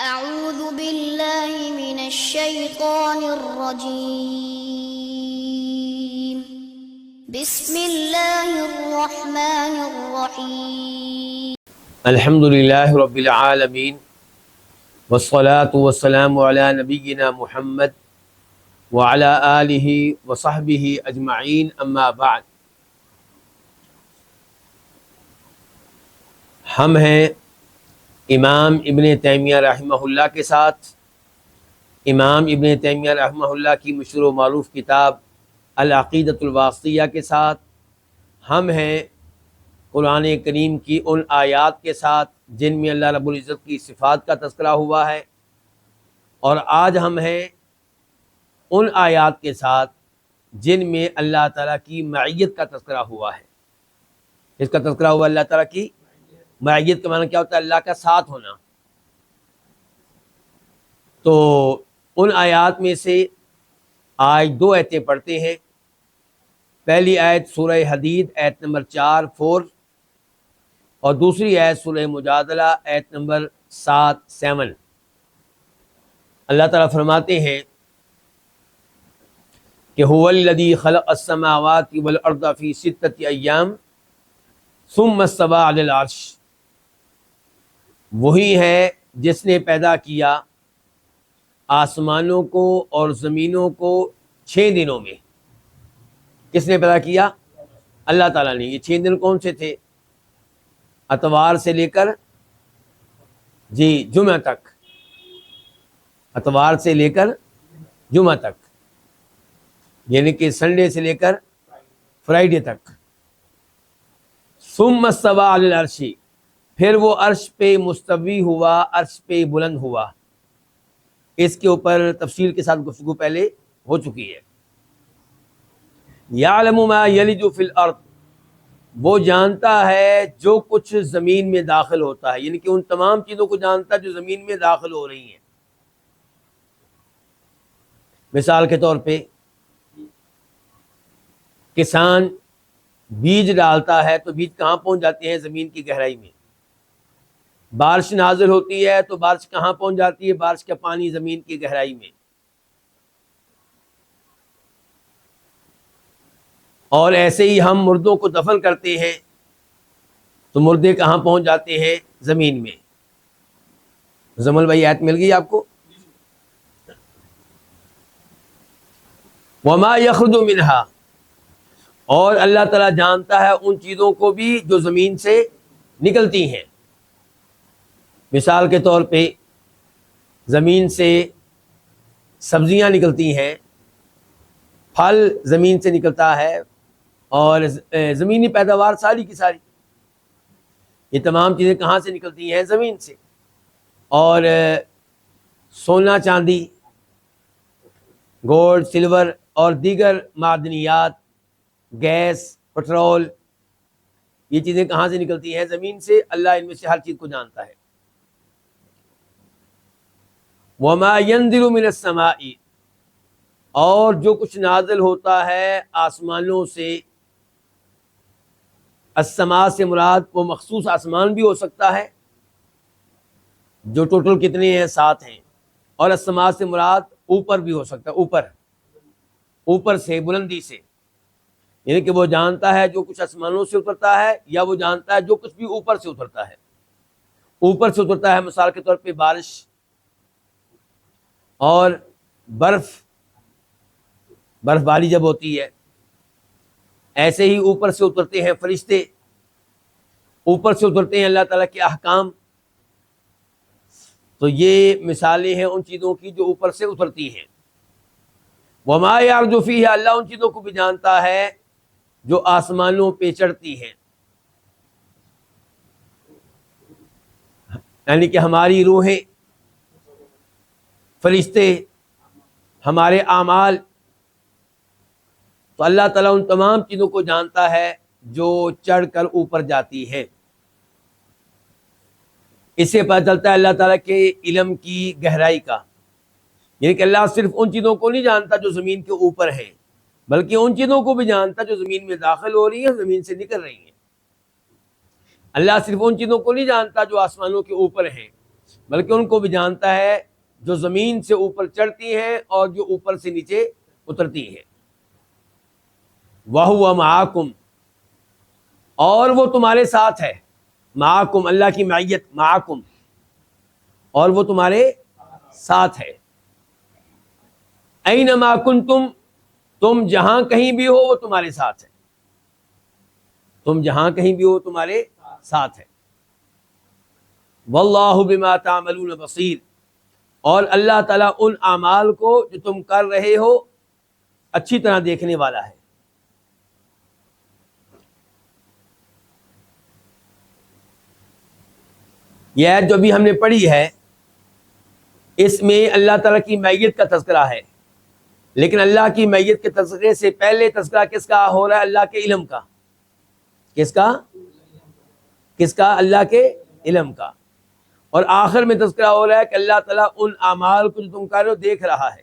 أعوذ بالله من الشيطان الرجيم بسم الله الرحمن الرحيم الحمد للہ رب العالمین والصلاة والسلام علی نبینا محمد وعلی آلہ وصحبہ اجمعین اما بعد۔ ہم ہیں امام ابن تیمیہ رحمہ اللہ کے ساتھ امام ابن تیمیہ رحمہ اللہ کی مشہور و معروف کتاب العقیدۃ الواسطیہ کے ساتھ، ہم ہیں قرآن کریم کی ان آیات کے ساتھ جن میں اللہ رب العزت کی صفات کا تذکرہ ہوا ہے، اور آج ہم ہیں ان آیات کے ساتھ جن میں اللہ تعالیٰ کی معیت کا تذکرہ ہوا ہے۔ اس کا تذکرہ ہوا اللہ تعالیٰ کی معیت کا معنی کیا ہوتا ہے؟ اللہ کا ساتھ ہونا۔ تو ان آیات میں سے آج دو آیتیں پڑھتے ہیں۔ پہلی آیت سورہ حدید آیت نمبر 4 اور دوسری آیت سورہ مجادلہ آیت نمبر 7 اللہ تعالیٰ فرماتے ہیں کہ هو الذی خلق السماوات والارض فی 6 ایام ثم استوى علی العرش، وہی ہے جس نے پیدا کیا آسمانوں کو اور زمینوں کو 6 دنوں میں۔ کس نے پیدا کیا؟ اللہ تعالیٰ نے۔ یہ 6 دن کون سے تھے؟ اتوار سے لے کر جمعہ تک، اتوار سے لے کر جمعہ تک، یعنی کہ سنڈے سے لے کر فرائیڈے تک۔ ثم استوى علی العرش، پھر وہ عرش پہ مستوی ہوا، عرش پہ بلند ہوا۔ اس کے اوپر تفصیل کے ساتھ گفتگو پہلے ہو چکی ہے۔ یعلم ما یلج فی الارض، وہ جانتا ہے جو کچھ زمین میں داخل ہوتا ہے، یعنی کہ ان تمام چیزوں کو جانتا ہے جو زمین میں داخل ہو رہی ہیں۔ مثال کے طور پہ کسان بیج ڈالتا ہے تو بیج کہاں پہنچ جاتے ہیں؟ زمین کی گہرائی میں۔ بارش نازل ہوتی ہے تو بارش کہاں پہنچ جاتی ہے؟ بارش کا پانی زمین کی گہرائی میں۔ اور ایسے ہی ہم مردوں کو دفن کرتے ہیں تو مردے کہاں پہنچ جاتے ہیں؟ زمین میں۔ زمل بھائی آیت مل گئی آپ کو؟ وما یخرج منہا، اور اللہ تعالیٰ جانتا ہے ان چیزوں کو بھی جو زمین سے نکلتی ہیں۔ مثال کے طور پہ زمین سے سبزیاں نکلتی ہیں، پھل زمین سے نکلتا ہے، اور زمینی پیداوار ساری کی ساری، یہ تمام چیزیں کہاں سے نکلتی ہیں؟ زمین سے۔ اور سونا چاندی، گولڈ، سلور اور دیگر معدنیات، گیس، پٹرول، یہ چیزیں کہاں سے نکلتی ہیں؟ زمین سے۔ اللہ ان میں سے ہر چیز کو جانتا ہے۔ وما ينزل من السماء، اور جو کچھ نازل ہوتا ہے آسمانوں سے۔ السماء سے مراد وہ مخصوص آسمان بھی ہو سکتا ہے جو ٹوٹل کتنے ہیں؟ 7 ہیں، اور السماء سے مراد اوپر بھی ہو سکتا ہے، اوپر سے، بلندی سے، یعنی کہ وہ جانتا ہے جو کچھ آسمانوں سے اترتا ہے، یا وہ جانتا ہے جو کچھ بھی اوپر سے اترتا ہے۔ اوپر سے اترتا ہے مثال کے طور پہ بارش اور برف باری جب ہوتی ہے، ایسے ہی اوپر سے اترتے ہیں فرشتے، اوپر سے اترتے ہیں اللہ تعالیٰ کے احکام۔ تو یہ مثالیں ہیں ان چیزوں کی جو اوپر سے اترتی ہیں۔ وما یعرج فیہ، اللہ ان چیزوں کو بھی جانتا ہے جو آسمانوں پہ چڑھتی ہیں، یعنی کہ ہماری روحیں، فرشتے، ہمارے اعمال۔ تو اللہ تعالیٰ ان تمام چیزوں کو جانتا ہے جو چڑھ کر اوپر جاتی ہے۔ اس سے پتہ چلتا ہے اللہ تعالیٰ کے علم کی گہرائی کا، یعنی کہ اللہ صرف ان چیزوں کو نہیں جانتا جو زمین کے اوپر ہیں، بلکہ ان چیزوں کو بھی جانتا جو زمین میں داخل ہو رہی ہیں، زمین سے نکل رہی ہیں۔ اللہ صرف ان چیزوں کو نہیں جانتا جو آسمانوں کے اوپر ہیں، بلکہ ان کو بھی جانتا ہے جو زمین سے اوپر چڑھتی ہیں اور جو اوپر سے نیچے اترتی ہیں۔ وَهُوَ مَعَكُمْ، اور وہ تمہارے ساتھ ہے، معاکم اللہ کی معیت، معاکم، اور وہ تمہارے ساتھ ہے۔ اینما کنتم، تم جہاں کہیں بھی ہو وہ تمہارے ساتھ ہے، تم جہاں کہیں بھی ہو تمہارے ساتھ ہے۔ واللہ بما تعملون بصیر، اور اللہ تعالیٰ ان اعمال کو جو تم کر رہے ہو اچھی طرح دیکھنے والا ہے۔ یہ آیت جو بھی ہم نے پڑھی ہے اس میں اللہ تعالیٰ کی معیت کا تذکرہ ہے، لیکن اللہ کی معیت کے تذکرے سے پہلے تذکرہ کس کا ہو رہا ہے؟ اللہ کے علم کا۔ کس کا؟ کس کا؟ اللہ کے علم کا۔ اور آخر میں تذکرہ ہو رہا ہے کہ اللہ تعالیٰ ان اعمال کو جو تم کر رہے ہو دیکھ رہا ہے۔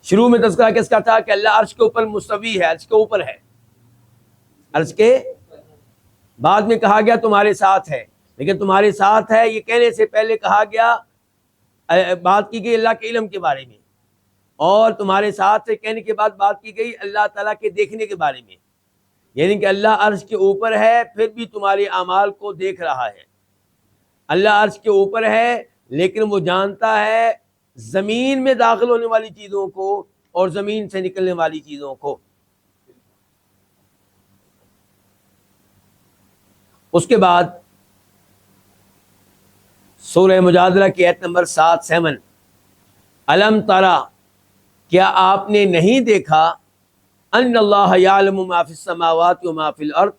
شروع میں تذکرہ کس کا تھا؟ کہ اللہ عرش کے اوپر مستوی ہے، عرش کے اوپر ہے، عرش کے بعد میں کہا گیا تمہارے ساتھ ہے، لیکن تمہارے ساتھ ہے یہ کہنے سے پہلے کہا گیا، بات کی گئی اللہ کے علم کے بارے میں، اور تمہارے ساتھ ہے کہنے کے بعد بات کی گئی اللہ تعالیٰ کے دیکھنے کے بارے میں، یعنی کہ اللہ عرش کے اوپر ہے پھر بھی تمہارے اعمال کو دیکھ رہا ہے۔ اللہ عرش کے اوپر ہے لیکن وہ جانتا ہے زمین میں داخل ہونے والی چیزوں کو اور زمین سے نکلنے والی چیزوں کو۔ اس کے بعد سورہ مجادلہ کی آیت نمبر 7 الم ترى، کیا آپ نے نہیں دیکھا، ان اللہ یعلم ما فی السماوات و ما فی الارض،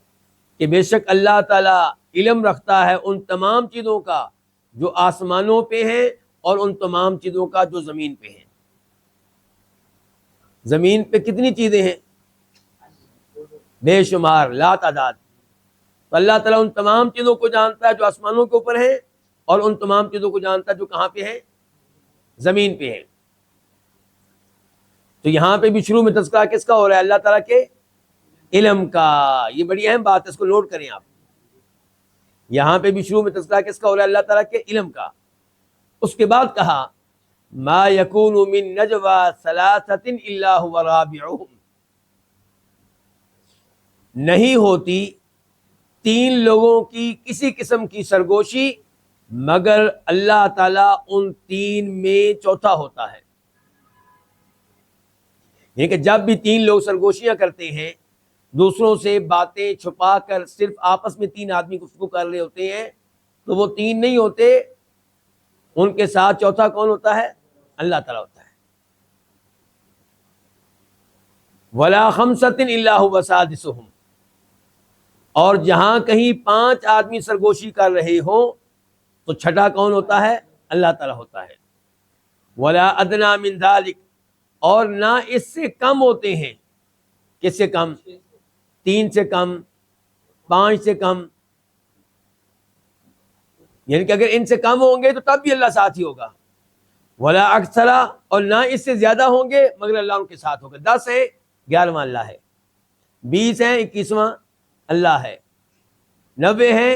کہ بے شک اللہ تعالیٰ علم رکھتا ہے ان تمام چیزوں کا جو آسمانوں پہ ہیں اور ان تمام چیزوں کا جو زمین پہ ہیں۔ زمین پہ کتنی چیزیں ہیں؟ بے شمار، لا تعداد۔ تو اللہ تعالیٰ ان تمام چیزوں کو جانتا ہے جو آسمانوں کے اوپر ہیں، اور ان تمام چیزوں کو جانتا ہے جو کہاں پہ ہیں؟ زمین پہ ہیں۔ تو یہاں پہ بھی شروع میں تذکرہ کس کا ہو رہا ہے؟ اللہ تعالیٰ کے علم کا۔ یہ بڑی اہم بات ہے، اس کو نوٹ کریں آپ۔ یہاں پہ بھی شروع میں تذکرہ کس کا ہو رہا ہے؟ اللہ تعالیٰ کے علم کا۔ اس کے بعد کہا ما یکون من نجوى ثلاثة الا هو رابعهم، نہیں ہوتی 3 لوگوں کی کسی قسم کی سرگوشی مگر اللہ تعالیٰ ان 3 میں چوتھا ہوتا ہے۔ یعنی کہ جب بھی 3 لوگ سرگوشیاں کرتے ہیں، دوسروں سے باتیں چھپا کر صرف آپس میں 3 آدمی گفتگو کر رہے ہوتے ہیں، تو وہ 3 نہیں ہوتے، ان کے ساتھ چوتھا کون ہوتا ہے؟ اللہ تعالیٰ ہوتا ہے۔ وَلَا خَمْسَةٍ إِلَّا هُوَ سَادِسُهُمْ، اور جہاں کہیں 5 آدمی سرگوشی کر رہے ہوں تو چھٹا کون ہوتا ہے؟ اللہ تعالیٰ ہوتا ہے۔ وَلَا أَدْنَىٰ مِنْ ذَلِكَ، اور نہ اس سے کم ہوتے ہیں۔ کس سے کم؟ 3 سے کم، 5 سے کم، یعنی کہ اگر ان سے کم ہوں گے تو تب بھی اللہ ساتھ ہی ہوگا۔ ولا اکثر، اور نہ اس سے زیادہ ہوں گے مگر اللہ ان کے ساتھ ہوگا۔ 10 ہے، 11واں اللہ ہے، 20 ہیں، 21واں اللہ ہے، 90 ہیں،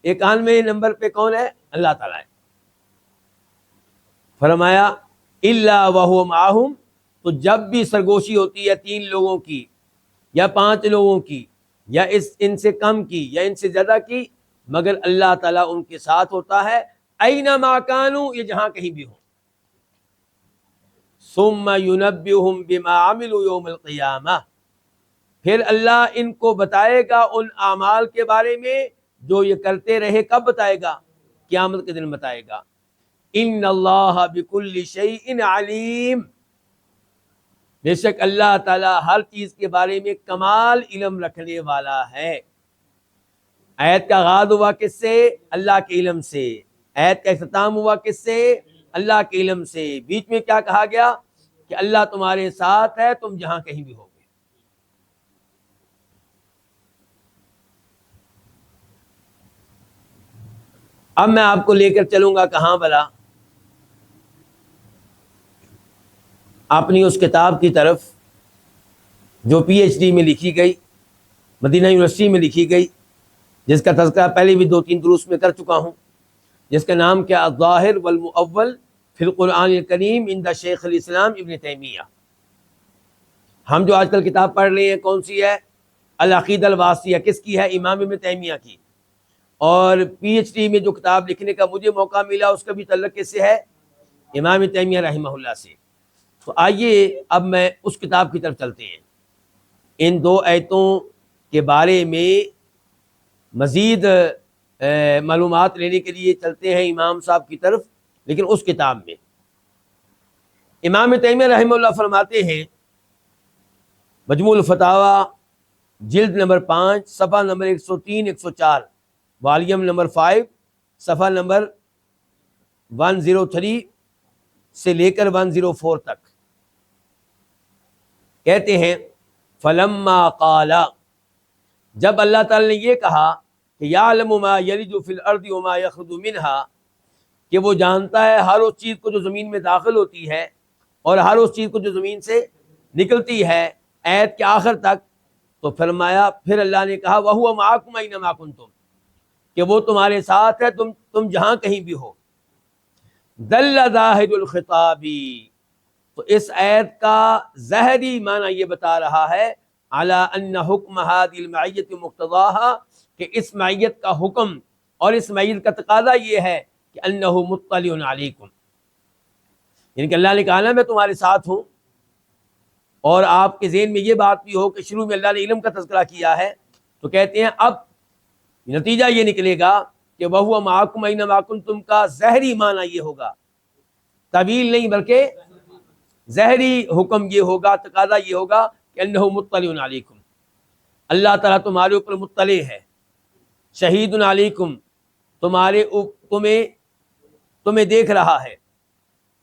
91 نمبر پہ کون ہے؟ اللہ تعالیٰ ہے۔ فرمایا الا وهو معهم، تو جب بھی سرگوشی ہوتی ہے 3 لوگوں کی یا 5 لوگوں کی یا ان سے کم کی یا ان سے زیادہ کی، مگر اللہ تعالیٰ ان کے ساتھ ہوتا ہے۔ اینما کانوا، یہ جہاں کہیں بھی ہوں۔ ثم ینبئہم بما عملوا یوم القیامہ، پھر اللہ ان کو بتائے گا ان اعمال کے بارے میں جو یہ کرتے رہے۔ کب بتائے گا؟ قیامت کے دن بتائے گا۔ ان اللہ بکل شیء علیم، بے شک اللہ تعالیٰ ہر چیز کے بارے میں کمال علم رکھنے والا ہے۔ آیت کا آغاز ہوا کس سے؟ اللہ کے علم سے۔ آیت کا اختتام ہوا کس سے؟ اللہ کے علم سے۔ بیچ میں کیا کہا گیا؟ کہ اللہ تمہارے ساتھ ہے تم جہاں کہیں بھی ہوگے۔ اب میں آپ کو لے کر چلوں گا کہاں بلا؟ اپنی اس کتاب کی طرف جو PhD میں لکھی گئی، مدینہ یونیورسٹی میں لکھی گئی، جس کا تذکرہ پہلے بھی 2-3 دروس میں کر چکا ہوں، جس کا نام کیا الظاہر والمؤول فی القرآن الکریم عند شیخ الاسلام ابن تیمیہ۔ ہم جو آج کل کتاب پڑھ رہے ہیں کون سی ہے؟ العقیدہ الواسطیہ۔ کس کی ہے؟ امام ابن تیمیہ کی۔ اور پی ایچ ڈی میں جو کتاب لکھنے کا مجھے موقع ملا اس کا بھی تعلق کس سے ہے؟ امام ابن تیمیہ رحمہ اللہ سے۔ تو آئیے اب میں اس کتاب کی طرف چلتے ہیں۔ ان 2 آیتوں کے بارے میں مزید معلومات لینے کے لیے چلتے ہیں امام صاحب کی طرف، لیکن اس کتاب میں امام تیمیہ رحمہ اللہ فرماتے ہیں، مجموع الفتاوی جلد نمبر 5 صفحہ نمبر 103-104، والیوم نمبر 5 صفحہ نمبر 103 سے لے کر 104 تک، کہتے ہیں فلما قال، جب اللہ تعالی نے یہ کہا کہ یعلم ما یلج فی الارض وما یخرج منها، کہ وہ جانتا ہے ہر اس چیز کو جو زمین میں داخل ہوتی ہے اور ہر اس چیز کو جو زمین سے نکلتی ہے، آیت کے آخر تک، تو فرمایا پھر اللہ نے کہا وَهُوَ مَعَكُمْ أَيْنَمَا كُنْتُمْ، کہ وہ تمہارے ساتھ ہے تم جہاں کہیں بھی ہو۔ دل ظاہر الخطاب، تو اس آیت کا ظاہری معنی یہ بتا رہا ہے علی ان حکم هذه المعیت مقتضاها، کہ اس معیت کا حکم اور اس معیت کا تقاضا یہ ہے کہ انہ مطلع علیکم، یعنی کہ اللہ نے کہا نا میں تمہارے ساتھ ہوں، اور آپ کے ذہن میں یہ بات بھی ہو کہ شروع میں اللہ نے علم کا تذکرہ کیا ہے، تو کہتے ہیں اب نتیجہ یہ نکلے گا کہ وَهُوَ مَعَكُمْ أَيْنَمَا كُنْتُمْ کا ظاہری معنی یہ ہوگا، طویل نہیں بلکہ ظاہری حکم یہ ہوگا، تقاضا یہ ہوگا کہ انہ مطلع علیکم، اللہ تعالیٰ تمہارے اوپر مطلع ہے، شہید علیکم، تمہیں دیکھ رہا ہے،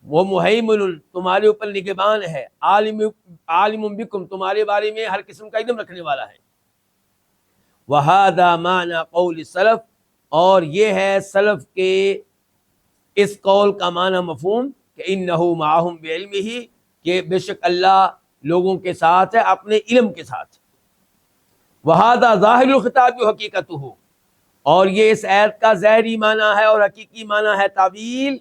وہ مہیمن، تمہارے اوپر نگہبان ہے، عالم بکم، تمہارے بارے میں ہر قسم کا علم رکھنے والا ہے۔ وَهَذَا مَعْنَى قَوْلِ السَّلَف، اور یہ ہے سلف کے اس قول کا معنی مفہوم کہ انہ معہم بعلمہ، کہ بے شک اللہ لوگوں کے ساتھ ہے اپنے علم کے ساتھ۔ وَهَذَا ظَاهِرُ الْخِطَابِ وَحَقِيقَتُهُ، اور یہ اس آیت کا ظاہری معنی ہے اور حقیقی معنی ہے تعویل۔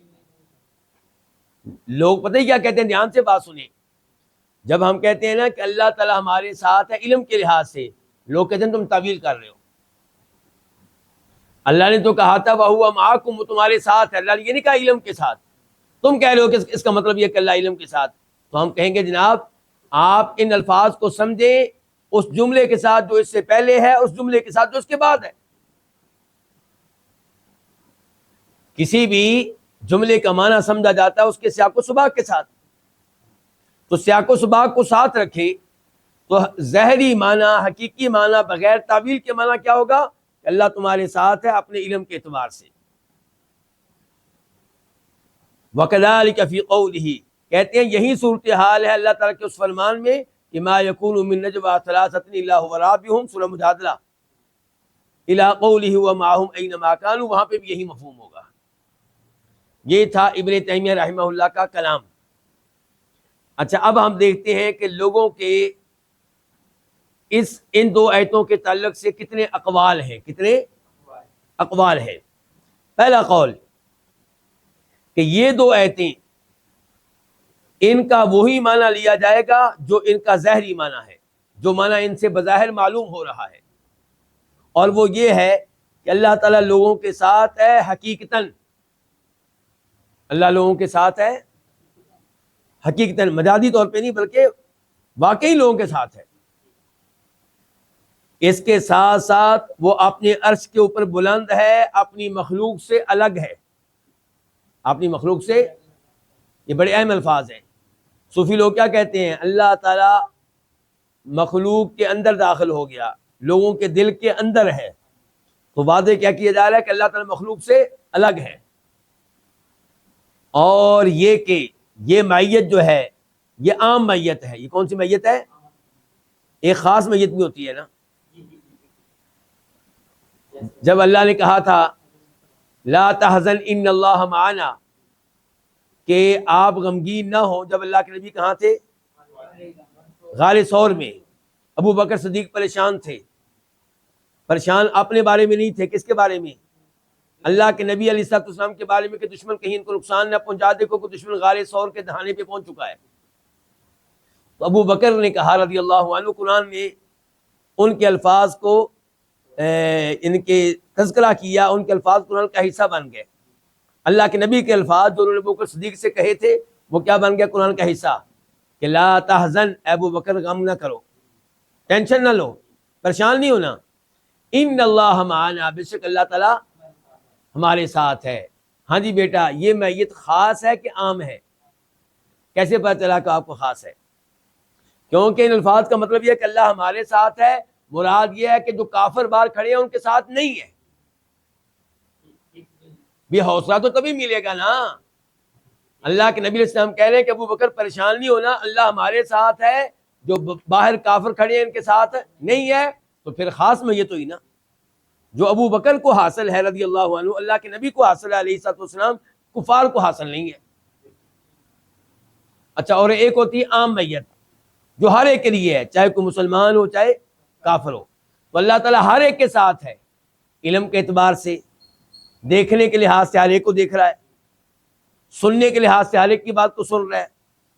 لوگ پتہ ہی کیا کہتے ہیں، دھیان سے بات سنیں، جب ہم کہتے ہیں نا کہ اللہ تعالیٰ ہمارے ساتھ ہے علم کے لحاظ سے، لوگ کہتے ہیں تم تعویل کر رہے ہو، اللہ نے تو کہا تھا وَهُوَ مَعَكُمْ، وہ تمہارے ساتھ ہے، اللہ نے یہ نہیں کہا علم کے ساتھ، تم کہہ رہے ہو کہ اس کا مطلب یہ کہ اللہ علم کے ساتھ۔ تو ہم کہیں گے جناب آپ ان الفاظ کو سمجھیں اس جملے کے ساتھ جو اس سے پہلے ہے، اس جملے کے ساتھ جو اس کے بعد ہے۔ کسی بھی جملے کا معنی سمجھا جاتا ہے اس کے سیاق و سباق کے ساتھ، تو سیاق و سباق کو ساتھ رکھے تو ظاہری معنی، حقیقی معنی بغیر تعویل کے معنی کیا ہوگا کہ اللہ تمہارے ساتھ ہے اپنے علم کے اعتبار سے۔ وَكَذَلِكَ فِي قَوْلِهِ، کہتے ہیں یہی صورتحال ہے اللہ تعالیٰ کے اس فرمان میں کہ ما يَكُونُ مِن نَجْوَىٰ ثَلَاثَةٍ إِلَّا هُوَ رَابِعُهُمْ، سورہ مجادلہ، إِلَىٰ قَوْلِهِ وَمَعَهُمْ أَيْنَمَا كَانُوا، وہاں پہ بھی یہی مفہوم ہوگا۔ یہ تھا ابن تیمیہ رحمہ اللہ کا کلام۔ اچھا اب ہم دیکھتے ہیں کہ لوگوں کے ان 2 آیتوں کے تعلق سے کتنے اقوال ہیں، کتنے اقوال ہیں۔ پہلا قول کہ یہ 2 آیتیں ان کا وہی معنی لیا جائے گا جو ان کا ظاہری معنی ہے، جو معنی ان سے بظاہر معلوم ہو رہا ہے، اور وہ یہ ہے کہ اللہ تعالیٰ لوگوں کے ساتھ ہے حقیقتاً، اللہ لوگوں کے ساتھ ہے حقیقتاً، مجازی طور پہ نہیں بلکہ واقعی لوگوں کے ساتھ ہے۔ اس کے ساتھ ساتھ وہ اپنے عرش کے اوپر بلند ہے، اپنی مخلوق سے الگ ہے، اپنی مخلوق سے، یہ بڑے اہم الفاظ ہیں۔ صوفی لوگ کیا کہتے ہیں، اللہ تعالیٰ مخلوق کے اندر داخل ہو گیا، لوگوں کے دل کے اندر ہے، تو واضح کیا کیا جا رہا ہے کہ اللہ تعالیٰ مخلوق سے الگ ہے، اور یہ کہ یہ معیت جو ہے یہ عام معیت ہے۔ یہ کون سی معیت ہے؟ ایک خاص معیت بھی ہوتی ہے نا۔ جب اللہ نے کہا تھا لا تحزن ان اللہ معنا، کہ آپ غمگین نہ ہوں، جب اللہ کے نبی کہاں تھے؟ غار ثور میں، ابو بکر صدیق پریشان تھے، پریشان اپنے بارے میں نہیں تھے، کس کے بارے میں؟ اللہ کے نبی علیہ الصلوۃ والسلام کے بارے میں کہ دشمن کہیں ان کو نقصان نہ پہنچا دے، کو دشمن غار ثور کے دہانے پہ پہنچ چکا ہے۔ تو ابو بکر نے کہا رضی اللہ عنہ، قرآن نے ان کے الفاظ کو ان کے تذکرہ کیا، ان کے الفاظ قرآن کا حصہ بن گئے۔ اللہ کے نبی کے الفاظ جو انہوں نے ابو بکر صدیق سے کہے تھے وہ کیا بن گیا؟ قرآن کا حصہ، کہ لا تحزن، اے ابو بکر غم نہ کرو، ٹینشن نہ لو، پریشان نہیں ہونا، ان اللہ معنا، بے شک اللہ تعالیٰ ہمارے ساتھ ہے۔ ہاں جی بیٹا، یہ میت خاص ہے کہ عام ہے؟ کیسے پتہ چلا کہ آپ کو خاص ہے؟ کیونکہ ان الفاظ کا مطلب یہ ہے کہ اللہ ہمارے ساتھ ہے، مراد یہ ہے کہ جو کافر باہر کھڑے ہیں ان کے ساتھ نہیں ہے۔ بھی حوصلہ تو تبھی ملے گا نا۔ اللہ کے نبی علیہ السلام کہہ رہے ہیں کہ ابو بکر پریشان نہیں ہونا، اللہ ہمارے ساتھ ہے، جو باہر کافر کھڑے ہیں ان کے ساتھ نہیں ہے، تو پھر خاص میت ہوئی نا۔ جو ابو بکر کو حاصل ہے رضی اللہ عنہ، اللہ کے نبی کو حاصل ہے علیہ الصلوۃ والسلام، کفار کو حاصل نہیں ہے۔ اچھا، اور ایک ہوتی ہے عام میت، جو ہر ایک کے لیے ہے، چاہے کوئی مسلمان ہو چاہے کافر ہو۔ تو اللہ تعالیٰ ہر ایک کے ساتھ ہے، علم کے اعتبار سے، دیکھنے کے لحاظ سے ہر ایک کو دیکھ رہا ہے، سننے کے لحاظ سے ہر ایک کی بات کو سن رہا ہے،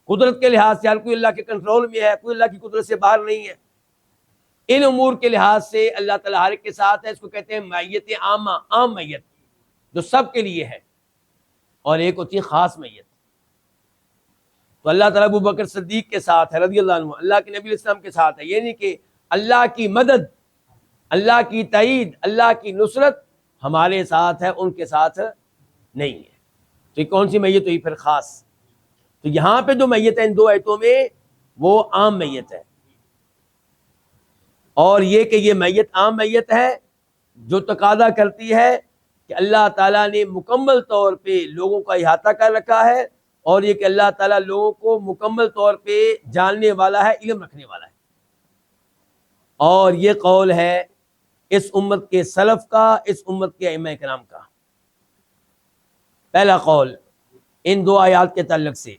قدرت کے لحاظ سے ہر کوئی اللہ کے کنٹرول میں ہے، کوئی اللہ کی قدرت سے باہر نہیں ہے۔ ان امور کے لحاظ سے اللہ تعالیٰ ہر ایک کے ساتھ ہے۔ اس کو کہتے ہیں میت عامہ، عام میت جو سب کے لیے ہے، اور ایک ہوتی ہے خاص میت۔ تو اللہ تعالیٰ ابو بکر صدیق کے ساتھ ہے رضی اللہ عنہ، اللہ کے نبی علیہ السلام کے ساتھ ہے، یعنی کہ اللہ کی مدد، اللہ کی تائید، اللہ کی نصرت ہمارے ساتھ ہے، ان کے ساتھ نہیں ہے۔ تو یہ کون سی میت ہوئی پھر؟ خاص۔ تو یہاں پہ جو میت ہے ان دو آیتوں میں وہ عام میت ہے، اور یہ کہ یہ میت عام میت ہے جو تقاضا کرتی ہے کہ اللہ تعالیٰ نے مکمل طور پہ لوگوں کا احاطہ کر رکھا ہے، اور یہ کہ اللہ تعالیٰ لوگوں کو مکمل طور پہ جاننے والا ہے، علم رکھنے والا ہے۔ اور یہ قول ہے اس امت کے سلف کا، اس امت کے ائمہ کرام کا۔ پہلا قول ان دو آیات کے تعلق سے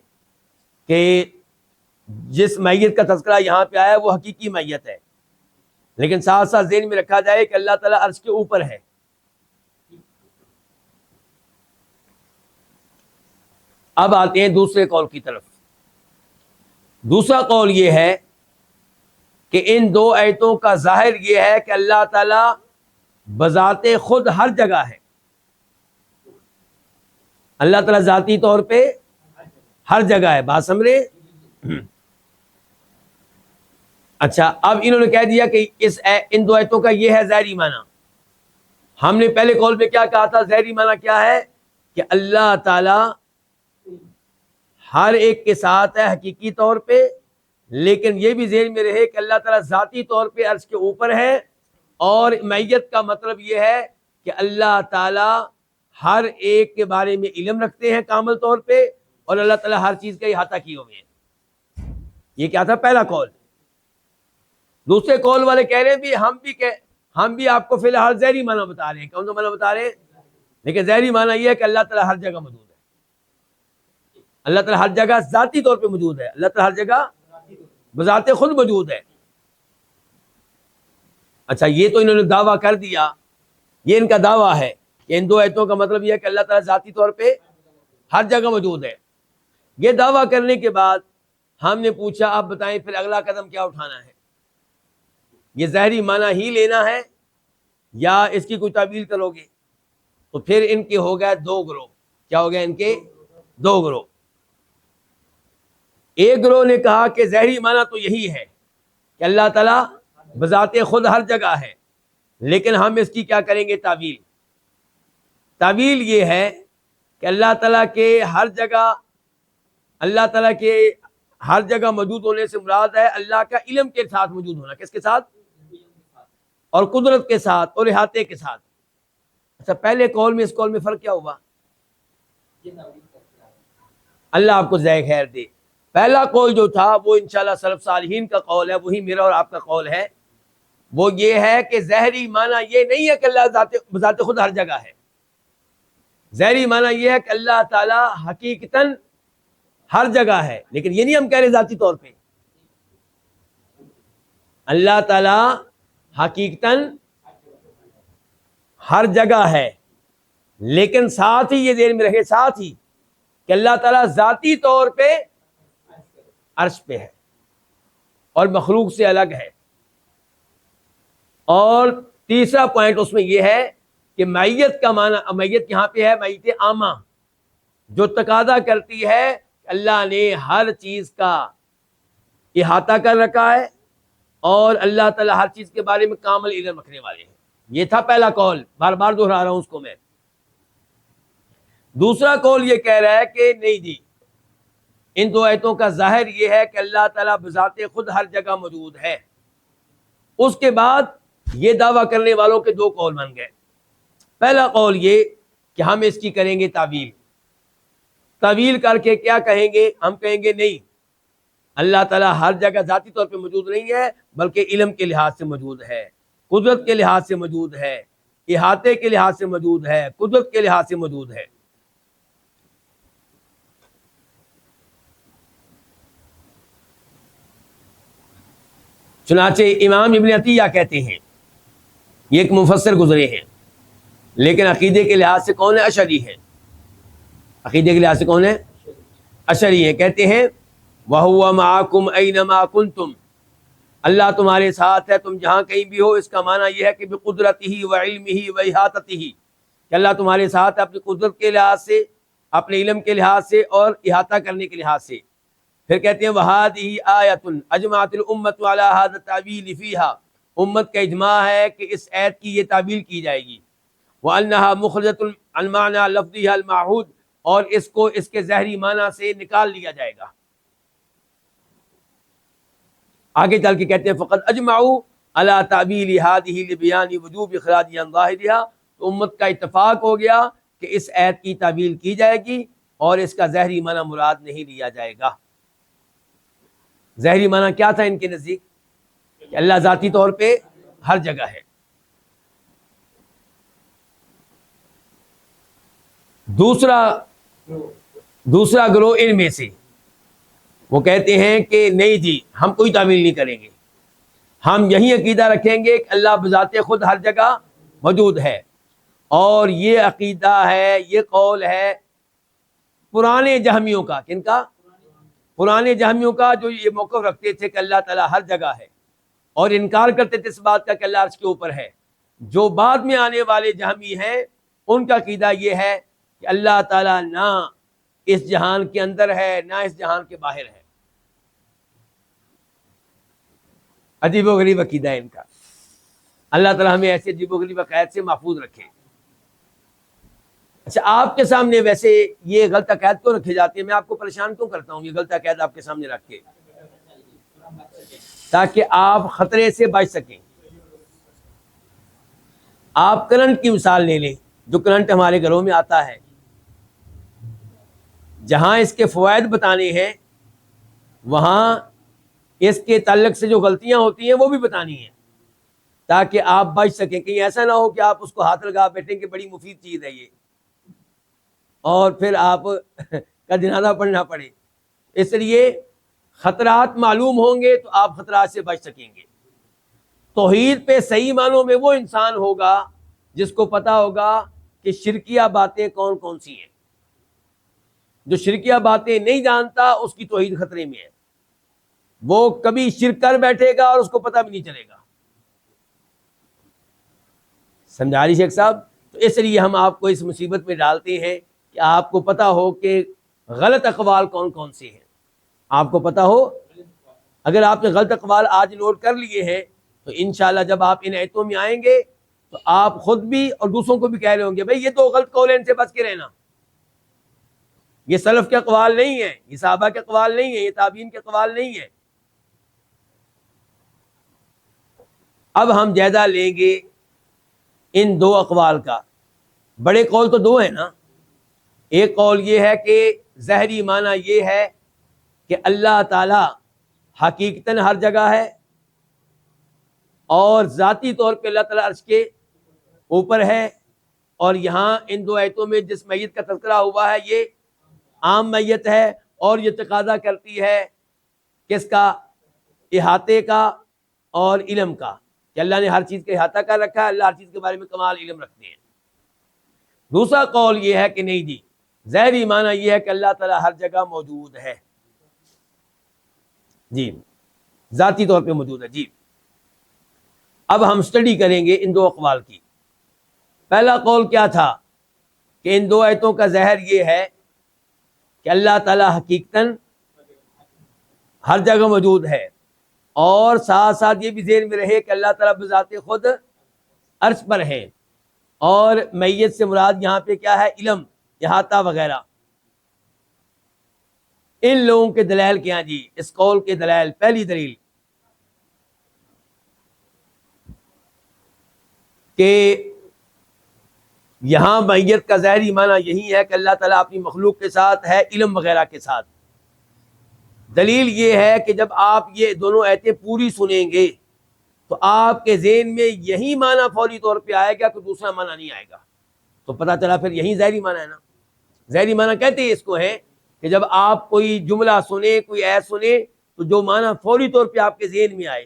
کہ جس میت کا تذکرہ یہاں پہ آیا ہے وہ حقیقی میت ہے، لیکن ساتھ ساتھ ذہن میں رکھا جائے کہ اللہ تعالیٰ عرش کے اوپر ہے۔ اب آتے ہیں دوسرے قول کی طرف۔ دوسرا قول یہ ہے کہ ان دو آیتوں کا ظاہر یہ ہے کہ اللہ تعالیٰ بذات خود ہر جگہ ہے۔ اللہ تعالیٰ ذاتی طور پہ ہر جگہ ہے، بات سمجھے؟ اچھا، اب انہوں نے کہہ دیا کہ ان دو آیتوں کا یہ ہے ظاہری معنی۔ ہم نے پہلے قول میں کیا کہا تھا؟ ظاہری معنی کیا ہے؟ کہ اللہ تعالیٰ ہر ایک کے ساتھ ہے حقیقی طور پہ، لیکن یہ بھی ذہن میں رہے کہ اللہ تعالیٰ ذاتی طور پہ عرش کے اوپر ہے، اور میت کا مطلب یہ ہے کہ اللہ تعالیٰ ہر ایک کے بارے میں علم رکھتے ہیں کامل طور پہ، اور اللہ تعالیٰ ہر چیز کا احاطہ کیے ہوئے ہیں۔ یہ کیا تھا؟ پہلا قول۔ دوسرے قول والے کہہ رہے ہیں بھی ہم بھی آپ کو فی الحال ظاہری معنی بتا رہے ہیں۔ کون سا معنی بتا رہے ہیں؟ لیکن ظاہری معنی یہ ہے کہ اللہ تعالیٰ ہر جگہ موجود ہے، اللہ تعالیٰ ہر جگہ ذاتی طور پہ موجود ہے، اللہ تعالیٰ ہر جگہ بذات خود موجود ہے۔ اچھا، یہ تو انہوں نے دعویٰ کر دیا، یہ ان کا دعویٰ ہے کہ ان دو آیتوں کا مطلب یہ ہے کہ اللہ تعالیٰ ذاتی طور پہ ہر جگہ موجود ہے۔ یہ دعویٰ کرنے کے بعد ہم نے پوچھا اب بتائیں پھر اگلا قدم کیا اٹھانا ہے؟ یہ ظاہری معنی ہی لینا ہے یا اس کی کوئی تعبیر کرو گے؟ تو پھر ان کے ہو گئے دو گروہ۔ کیا ہو گیا؟ ان کے دو گروہ۔ ایک گروہ نے کہا کہ ظاہری معنی تو یہی ہے کہ اللہ تعالیٰ بذات خود ہر جگہ ہے، لیکن ہم اس کی کیا کریں گے؟ تعویل۔ تعویل یہ ہے کہ اللہ تعالیٰ کے ہر جگہ موجود ہونے سے مراد ہے اللہ کا علم کے ساتھ موجود ہونا۔ کس کے ساتھ؟ اور قدرت کے ساتھ اور احاطے کے ساتھ۔ اچھا، پہلے قول میں اس قول میں فرق کیا ہوا؟ اللہ آپ کو جزائے خیر دے۔ پہلا قول جو تھا وہ انشاءاللہ سلف صالحین کا قول ہے، وہی میرا اور آپ کا قول ہے۔ وہ یہ ہے کہ ظاہری معنی یہ نہیں ہے کہ اللہ بذات خود ہر جگہ ہے۔ ظاہری معنی یہ ہے کہ اللہ تعالیٰ حقیقتاً ہر جگہ ہے، لیکن یہ نہیں ہم کہہ رہے ذاتی طور پہ۔ اللہ تعالیٰ حقیقتاً ہر جگہ ہے، لیکن ساتھ ہی یہ ذہن میں رکھے، ساتھ ہی کہ اللہ تعالیٰ ذاتی طور پہ عرش پہ ہے اور مخلوق سے الگ ہے۔ اور تیسرا پوائنٹ اس میں یہ ہے کہ معیت کا معنی، معیت یہاں پہ ہے معیت عامہ، جو تقاضا کرتی ہے کہ اللہ نے ہر چیز کا احاطہ کر رکھا ہے اور اللہ تعالیٰ ہر چیز کے بارے میں کامل علم رکھنے والے ہیں۔ یہ تھا پہلا قول، بار بار دہرا رہا ہوں اس کو میں۔ دوسرا قول یہ کہہ رہا ہے کہ نہیں جی، ان دو آیتوں کا ظاہر یہ ہے کہ اللہ تعالیٰ بذات خود ہر جگہ موجود ہے۔ اس کے بعد یہ دعویٰ کرنے والوں کے دو قول بن گئے۔ پہلا قول یہ کہ ہم اس کی کریں گے تعویل، تعویل کر کے کیا کہیں گے؟ ہم کہیں گے نہیں، اللہ تعالیٰ ہر جگہ ذاتی طور پہ موجود نہیں ہے، بلکہ علم کے لحاظ سے موجود ہے، قدرت کے لحاظ سے موجود ہے، احاطے کے لحاظ سے موجود ہے، قدرت کے لحاظ سے موجود ہے۔ چنانچہ امام ابن عطیہ کہتے ہیں، یہ ایک مفسر گزرے ہیں، لیکن عقیدے کے لحاظ سے کون ہے؟ اشعری ہے۔ عقیدے کے لحاظ سے کون ہے؟ اشعری ہے۔ کہتے ہیں وَهُوَ مَعَكُمْ أَيْنَمَا كُنْتُمْ، اللہ تمہارے ساتھ ہے تم جہاں کہیں بھی ہو۔ اس کا معنی یہ ہے کہ بقدرتہ وعلمہ واحاطتہ، کہ اللہ تمہارے ساتھ ہے اپنی قدرت کے لحاظ سے، اپنے علم کے لحاظ سے اور احاطہ کرنے کے لحاظ سے۔ پھر کہتے ہیں وَهَذِهِ آیَةٌ أَجْمَعَتِ الْأُمَّةُ عَلَى هَذَا التَّأْوِيلِ فِيهَا، امت کا اجماع ہے کہ اس آیت کی یہ تعبیر کی جائے گی۔ وَأَنَّهَا مُخْرَجَةٌ عَنْ مَعْنَى لَفْظِهَا الْمَعْهُودِ، اور اس کو اس کے ظاہری معنی سے نکال لیا جائے گا۔ آگے چل کے کہتے ہیں فقط اجمعوا علی تعبیل هذه لبیان وجوب اخراج عن ظاہرها، تو امت کا اتفاق ہو گیا کہ اس آیت کی تعبیل کی جائے گی اور اس کا ظاہری معنی مراد نہیں لیا جائے گا۔ ظاہری معنی کیا تھا ان کے نزدیک؟ کہ اللہ ذاتی طور پہ ہر جگہ ہے۔ دوسرا گروہ ان میں سے وہ کہتے ہیں کہ نہیں جی، ہم کوئی تعمیل نہیں کریں گے، ہم یہی عقیدہ رکھیں گے کہ اللہ بذات خود ہر جگہ موجود ہے۔ اور یہ عقیدہ ہے، یہ قول ہے پرانے جہمیوں کا۔ کن کا؟ پرانے جہمیوں کا، جو یہ موقف رکھتے تھے کہ اللہ تعالیٰ ہر جگہ ہے اور انکار کرتے تھے اس بات کا کہ اللہ عرش کے اوپر ہے۔ جو بعد میں آنے والے جہمی ہیں، ان کا عقیدہ یہ ہے کہ اللہ تعالیٰ نہ اس جہان کے اندر ہے نہ اس جہان کے باہر ہے۔ عجیب و غریب عقیدہ ہے ان کا۔ اللہ تعالیٰ ہمیں ایسے عجیب و غریب عقائد سے محفوظ رکھے۔ اچھا، آپ کے سامنے ویسے یہ غلط عقائد کیوں رکھے جاتے ہیں؟ میں آپ کو پریشان کیوں کرتا ہوں یہ غلط عقائد آپ کے سامنے رکھ کے؟ تاکہ آپ خطرے سے بچ سکیں۔ آپ کرنٹ کی مثال لے لیں، جو کرنٹ ہمارے گھروں میں آتا ہے، جہاں اس کے فوائد بتانے ہیں وہاں اس کے تعلق سے جو غلطیاں ہوتی ہیں وہ بھی بتانی ہیں، تاکہ آپ بچ سکیں۔ کہیں ایسا نہ ہو کہ آپ اس کو ہاتھ لگا بیٹھیں کہ بڑی مفید چیز ہے یہ، اور پھر آپ کا جنازہ پڑھنا پڑے۔ اس لیے خطرات معلوم ہوں گے تو آپ خطرات سے بچ سکیں گے۔ توحید پہ صحیح معنوں میں وہ انسان ہوگا جس کو پتا ہوگا کہ شرکیہ باتیں کون کون سی ہیں۔ جو شرکیہ باتیں نہیں جانتا اس کی توحید خطرے میں ہے، وہ کبھی شرک کر بیٹھے گا اور اس کو پتہ بھی نہیں چلے گا۔ سمجھا رہی شیخ صاحب؟ تو اس لیے ہم آپ کو اس مصیبت میں ڈالتے ہیں کہ آپ کو پتہ ہو کہ غلط اقوال کون کون سے ہیں، آپ کو پتہ ہو۔ اگر آپ نے غلط اقوال آج نوٹ کر لیے ہیں تو انشاءاللہ جب آپ ان آیتوں میں آئیں گے تو آپ خود بھی اور دوسروں کو بھی کہہ رہے ہوں گے بھائی یہ تو غلط قول ہے، ان سے بچ کے رہنا، یہ سلف کے اقوال نہیں ہیں، یہ صحابہ کے اقوال نہیں ہیں، یہ تابعین کے اقوال نہیں ہیں۔ اب ہم جائزہ لیں گے ان دو اقوال کا۔ بڑے قول تو دو ہیں نا۔ ایک قول یہ ہے کہ ظاہری معنی یہ ہے کہ اللہ تعالی حقیقتاً ہر جگہ ہے اور ذاتی طور پہ اللہ تعالیٰ عرش کے اوپر ہے، اور یہاں ان دو آیتوں میں جس میت کا تذکرہ ہوا ہے یہ عام میت ہے، اور یہ تقاضا کرتی ہے کس کا؟ احاطے کا اور علم کا۔ کہ اللہ نے ہر چیز کا احاطہ کر رکھا ہے، اللہ ہر چیز کے بارے میں کمال علم رکھتے ہیں۔ دوسرا قول یہ ہے کہ نہیں جی، ظاہری معنی یہ ہے کہ اللہ تعالیٰ ہر جگہ موجود ہے، جی ذاتی طور پہ موجود ہے۔ جی اب ہم سٹڈی کریں گے ان دو اقوال کی۔ پہلا قول کیا تھا کہ ان دو آیتوں کا ظاہر یہ ہے کہ اللہ تعالیٰ حقیقتاً ہر جگہ موجود ہے، اور ساتھ ساتھ یہ بھی ذہن میں رہے کہ اللہ تعالیٰ بذات خود عرش پر ہے، اور میت سے مراد یہاں پہ کیا ہے؟ علم، احاطہ وغیرہ۔ ان لوگوں کے دلائل کیا جی؟ اس قول کے دلائل، پہلی دلیل کہ یہاں میت کا ظاہری معنی یہی ہے کہ اللہ تعالیٰ اپنی مخلوق کے ساتھ ہے، علم وغیرہ کے ساتھ۔ دلیل یہ ہے کہ جب آپ یہ دونوں آیتیں پوری سنیں گے تو آپ کے ذہن میں یہی معنی فوری طور پہ آئے گا، کہ دوسرا معنی نہیں آئے گا، تو پتہ چلا پھر یہی ظاہری معنی ہے نا۔ ظاہری معنی کہتے ہیں اس کو ہے کہ جب آپ کوئی جملہ سنیں، کوئی ایت سنیں، تو جو معنی فوری طور پہ آپ کے ذہن میں آئے،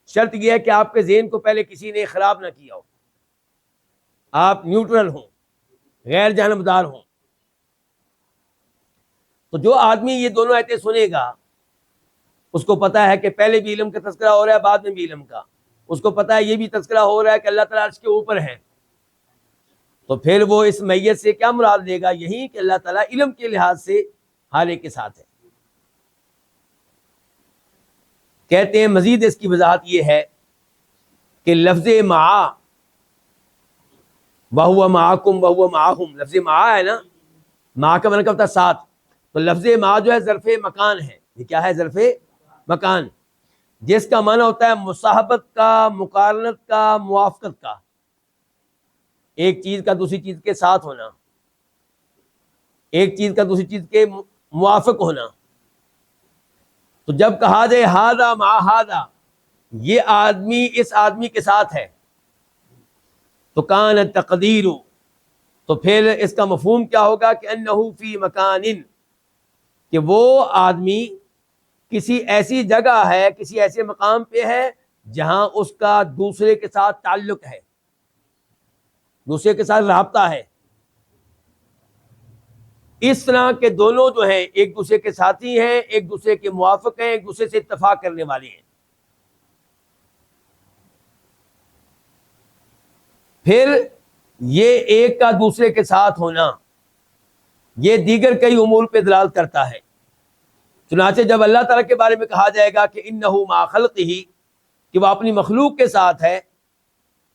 شرط یہ ہے کہ آپ کے ذہن کو پہلے کسی نے خراب نہ کیا ہو، آپ نیوٹرل ہوں، غیر جانبدار ہوں۔ تو جو آدمی یہ دونوں آیتیں سنے گا، اس کو پتا ہے کہ پہلے بھی علم کا تذکرہ ہو رہا ہے، بعد میں بھی علم کا، اس کو پتا ہے یہ بھی تذکرہ ہو رہا ہے کہ اللہ تعالیٰ عرش کے اوپر ہے، تو پھر وہ اس میت سے کیا مراد لے گا؟ یہی کہ اللہ تعالیٰ علم کے لحاظ سے حالے کے ساتھ ہے۔ کہتے ہیں مزید اس کی وضاحت یہ ہے کہ لفظ معا، وَهُوَ مَعَكُمْ وَهُوَ مَعَهُمْ، لفظ معا ہے نا، معا کا معنی کیا ہوتا ہے؟ ساتھ۔ تو لفظ معا جو ہے ظرف مکان ہے، یہ کیا ہے؟ ظرف مکان، جس کا معنی ہوتا ہے مصاحبت کا، مقارنت کا، موافقت کا، ایک چیز کا دوسری چیز کے ساتھ ہونا، ایک چیز کا دوسری چیز کے موافق ہونا۔ تو جب کہا جائے ہذا مع ہذا، یہ آدمی اس آدمی کے ساتھ ہے، تو کان التقدیر، تو پھر اس کا مفہوم کیا ہوگا؟ کہ انہ فی مکان، کہ وہ آدمی کسی ایسی جگہ ہے، کسی ایسے مقام پہ ہے جہاں اس کا دوسرے کے ساتھ تعلق ہے، دوسرے کے ساتھ رابطہ ہے۔ اس طرح کے دونوں جو ہیں ایک دوسرے کے ساتھی ہیں، ایک دوسرے کے موافق ہیں، ایک دوسرے سے اتفاق کرنے والے ہیں۔ پھر یہ ایک کا دوسرے کے ساتھ ہونا، یہ دیگر کئی امور پہ دلالت کرتا ہے۔ چنانچہ جب اللہ تعالیٰ کے بارے میں کہا جائے گا کہ انہ مع خلقہ، کہ وہ اپنی مخلوق کے ساتھ ہے،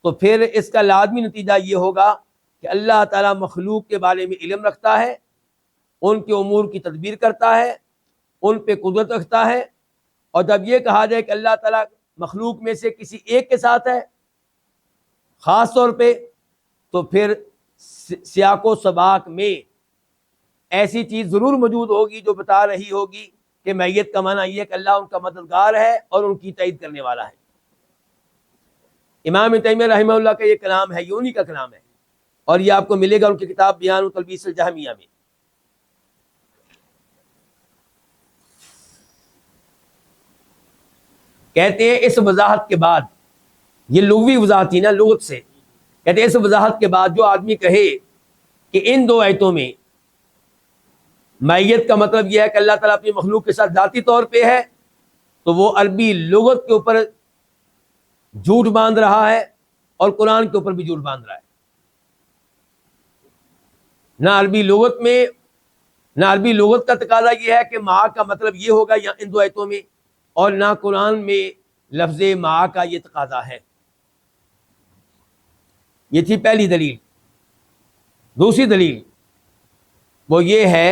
تو پھر اس کا لازمی نتیجہ یہ ہوگا کہ اللہ تعالیٰ مخلوق کے بارے میں علم رکھتا ہے، ان کے امور کی تدبیر کرتا ہے، ان پہ قدرت رکھتا ہے۔ اور جب یہ کہا جائے کہ اللہ تعالیٰ مخلوق میں سے کسی ایک کے ساتھ ہے خاص طور پہ، تو پھر سیاق و سباق میں ایسی چیز ضرور موجود ہوگی جو بتا رہی ہوگی کہ میت کا معنی یہ ہے کہ اللہ ان کا مددگار ہے اور ان کی تائید کرنے والا ہے۔ امام ابن تیمیہ رحمہ اللہ کا یہ کلام ہے، یہ انہی کا کلام ہے، اور یہ آپ کو ملے گا ان کی کتاب بیان و تلبیس الجہمیہ میں۔ کہتے ہیں اس وضاحت کے بعد، یہ لغوی وضاحت تھی نا، لغت سے، کہتے ہیں اس وضاحت کے بعد جو آدمی کہے کہ ان دو آیتوں میں میت کا مطلب یہ ہے کہ اللہ تعالیٰ اپنی مخلوق کے ساتھ ذاتی طور پہ ہے، تو وہ عربی لغت کے اوپر جھوٹ باندھ رہا ہے اور قرآن کے اوپر بھی جھوٹ باندھ رہا ہے۔ نہ عربی لغت میں، نہ عربی لغت کا تقاضا یہ ہے کہ مع کا مطلب یہ ہوگا یا ان دو آیتوں میں، اور نہ قرآن میں لفظ مع کا یہ تقاضا ہے۔ یہ تھی پہلی دلیل۔ دوسری دلیل وہ یہ ہے،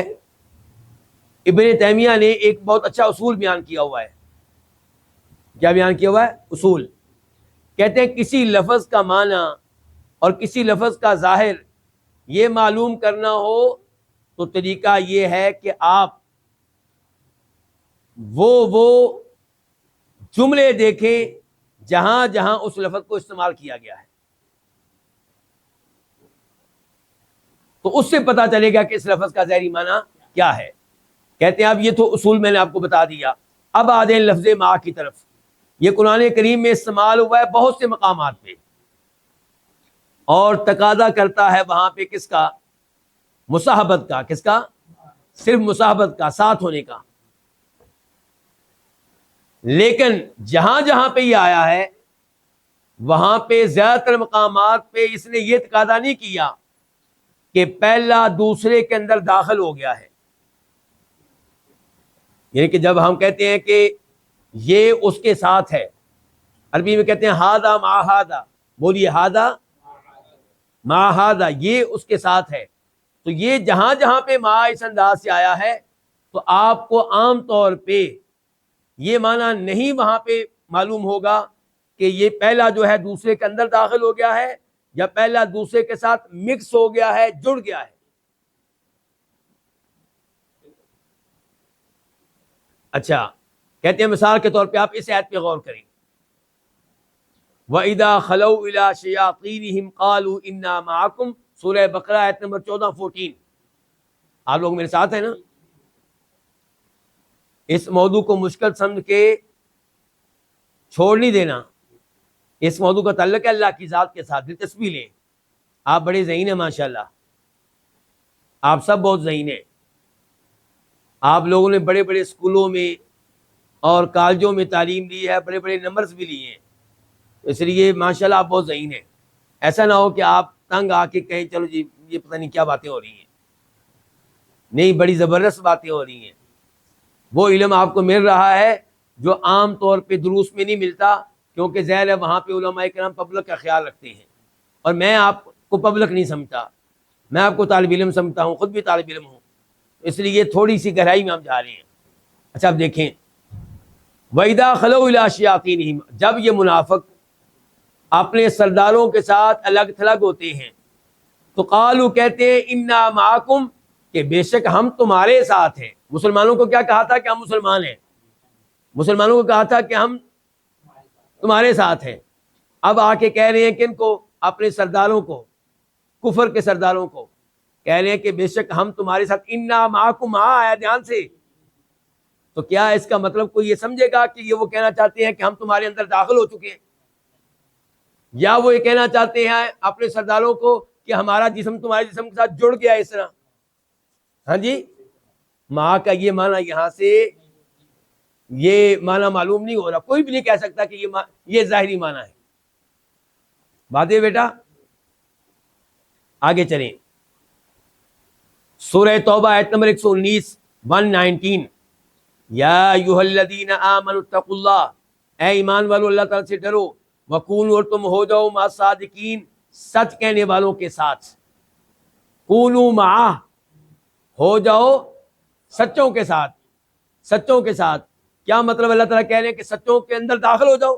ابن تیمیہ نے ایک بہت اچھا اصول بیان کیا ہوا ہے۔ کیا بیان کیا ہوا ہے؟ اصول۔ کہتے ہیں کسی لفظ کا معنی اور کسی لفظ کا ظاہر یہ معلوم کرنا ہو تو طریقہ یہ ہے کہ آپ وہ جملے دیکھیں جہاں جہاں اس لفظ کو استعمال کیا گیا ہے، تو اس سے پتہ چلے گا کہ اس لفظ کا ظاہری معنی کیا ہے۔ کہتے ہیں اب یہ تو اصول میں نے آپ کو بتا دیا، اب آ جائیں لفظ مع کی طرف۔ یہ قرآن کریم میں استعمال ہوا ہے بہت سے مقامات پہ، اور تقاضا کرتا ہے وہاں پہ کس کا؟ مصاحبت کا۔ کس کا؟ صرف مصاحبت کا، ساتھ ہونے کا۔ لیکن جہاں جہاں پہ یہ آیا ہے وہاں پہ زیادہ تر مقامات پہ اس نے یہ تقاضا نہیں کیا کہ پہلا دوسرے کے اندر داخل ہو گیا ہے۔ یعنی کہ جب ہم کہتے ہیں کہ یہ اس کے ساتھ ہے، عربی میں کہتے ہیں ہادہ مع ہادہ، بولیے ہادہ مع ہادہ، یہ اس کے ساتھ ہے۔ تو یہ جہاں جہاں پہ مع اس انداز سے آیا ہے تو آپ کو عام طور پہ یہ معنی نہیں وہاں پہ معلوم ہوگا کہ یہ پہلا جو ہے دوسرے کے اندر داخل ہو گیا ہے یا پہلا دوسرے کے ساتھ مکس ہو گیا ہے، جڑ گیا ہے۔ اچھا، کہتے ہیں مثال کے طور پہ آپ اس آیت پہ غور کریں، وَإِذَا خَلَوْا إِلَىٰ شَيَاطِينِهِمْ قَالُوا إِنَّا مَعَكُمْ، سورہ بقرہ آیت نمبر 14 آپ لوگ میرے ساتھ ہیں نا؟ اس موضوع کو مشکل سمجھ کے چھوڑ نہیں دینا، اس موضوع کا تعلق ہے اللہ کی ذات کے ساتھ، دلچسپی لیں۔ آپ بڑے ذہین ہیں ماشاءاللہ، آپ سب بہت ذہین ہیں، آپ لوگوں نے بڑے بڑے اسکولوں میں اور کالجوں میں تعلیم لی ہے، بڑے بڑے نمبرز بھی لیے ہیں، اس لیے ماشاءاللہ آپ بہت ذہین ہیں۔ ایسا نہ ہو کہ آپ تنگ آ کے کہیں چلو جی یہ پتہ نہیں کیا باتیں ہو رہی ہیں، نہیں، بڑی زبردست باتیں ہو رہی ہیں۔ وہ علم آپ کو مل رہا ہے جو عام طور پہ دروس میں نہیں ملتا، کیونکہ ظاہر ہے وہاں پہ علماء کرام پبلک کا خیال رکھتے ہیں، اور میں آپ کو پبلک نہیں سمجھتا، میں آپ کو طالب علم سمجھتا ہوں، خود بھی طالب علم ہوں، اس لیے تھوڑی سی گہرائی میں ہم جا رہے ہیں۔ اچھا اب دیکھیں، وَإِذَا خَلَوْا إِلَىٰ شَيَاطِينِهِمْ، جب یہ منافق اپنے سرداروں کے ساتھ الگ تھلگ ہوتے ہیں تو قالوا، کہتے ہیں اِنَّا مَعَكُمْ، کہ بے شک ہم تمہارے ساتھ ہیں۔ مسلمانوں کو کیا کہا تھا کہ ہم مسلمان ہیں، مسلمانوں کو کہا تھا کہ ہم تمہارے ساتھ ہیں۔ اب آ کے کہہ رہے ہیں کن کو؟ اپنے سرداروں کو، کفر کے سرداروں کو کہہ رہے ہیں کہ بے شک ہم تمہارے ساتھ۔ اِنَّا مَعَكُمْ، آیا دھیان سے، تو کیا اس کا مطلب کوئی یہ سمجھے گا کہ یہ وہ کہنا چاہتے ہیں کہ ہم تمہارے اندر داخل ہو چکے ہیں، یا وہ یہ کہنا چاہتے ہیں اپنے سرداروں کو کہ ہمارا جسم تمہارے جسم کے ساتھ جڑ گیا اس طرح؟ ہاں جی، ماں کا یہ معنی یہاں سے یہ معنی معلوم نہیں ہو رہا، کوئی بھی نہیں کہہ سکتا کہ یہ ظاہری معنی ہے۔ بات ہے بیٹا، آگے چلیں، سورہ توبہ آیت نمبر 119 119، یا ایھا الذین آمنوا اتقوا اللہ، اے ایمان والو اللہ تعالیٰ سے ڈرو، وکونوا، اور تم ہو جاؤ، مع الصادقین، سچ کہنے والوں کے ساتھ، کونوا معہ، ہو جاؤ سچوں کے ساتھ، سچوں کے ساتھ۔ کیا مطلب اللہ تعالیٰ کہہ رہے ہیں کہ سچوں کے اندر داخل ہو جاؤ،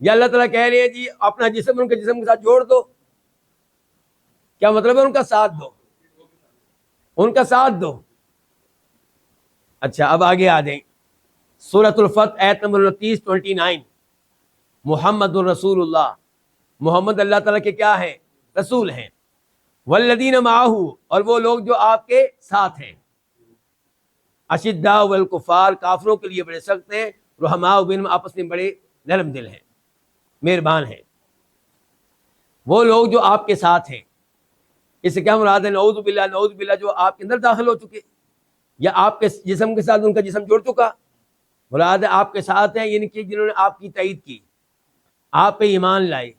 یا اللہ تعالیٰ کہہ رہے ہیں جی اپنا جسم ان کے جسم کے ساتھ جوڑ دو؟ کیا مطلب ہے ان کا ساتھ دو، ان کا ساتھ دو؟ اچھا اب آگے آ جائیں، سورۃ الفتح آیت نمبر 29 محمد الرسول اللہ، محمد اللہ تعالیٰ کے کیا ہیں؟ رسول ہیں۔ والذین معہ، اور وہ لوگ جو آپ کے ساتھ ہیں، اشداء والکفار، کافروں کے لیے بڑے سخت ہیں، رحماء بینہم، آپس میں بڑے نرم دل ہیں، مہربان ہیں۔ وہ لوگ جو آپ کے ساتھ ہیں، اس سے کیا مراد ہے؟ نعوذ باللہ، نعوذ باللہ، جو آپ کے اندر داخل ہو چکے، یا آپ کے جسم کے ساتھ ان کا جسم جڑ چکا۔ مراد ہے آپ کے ساتھ ہیں، یعنی کہ جنہوں نے آپ کی تائید کی، آپ پہ ایمان لائے،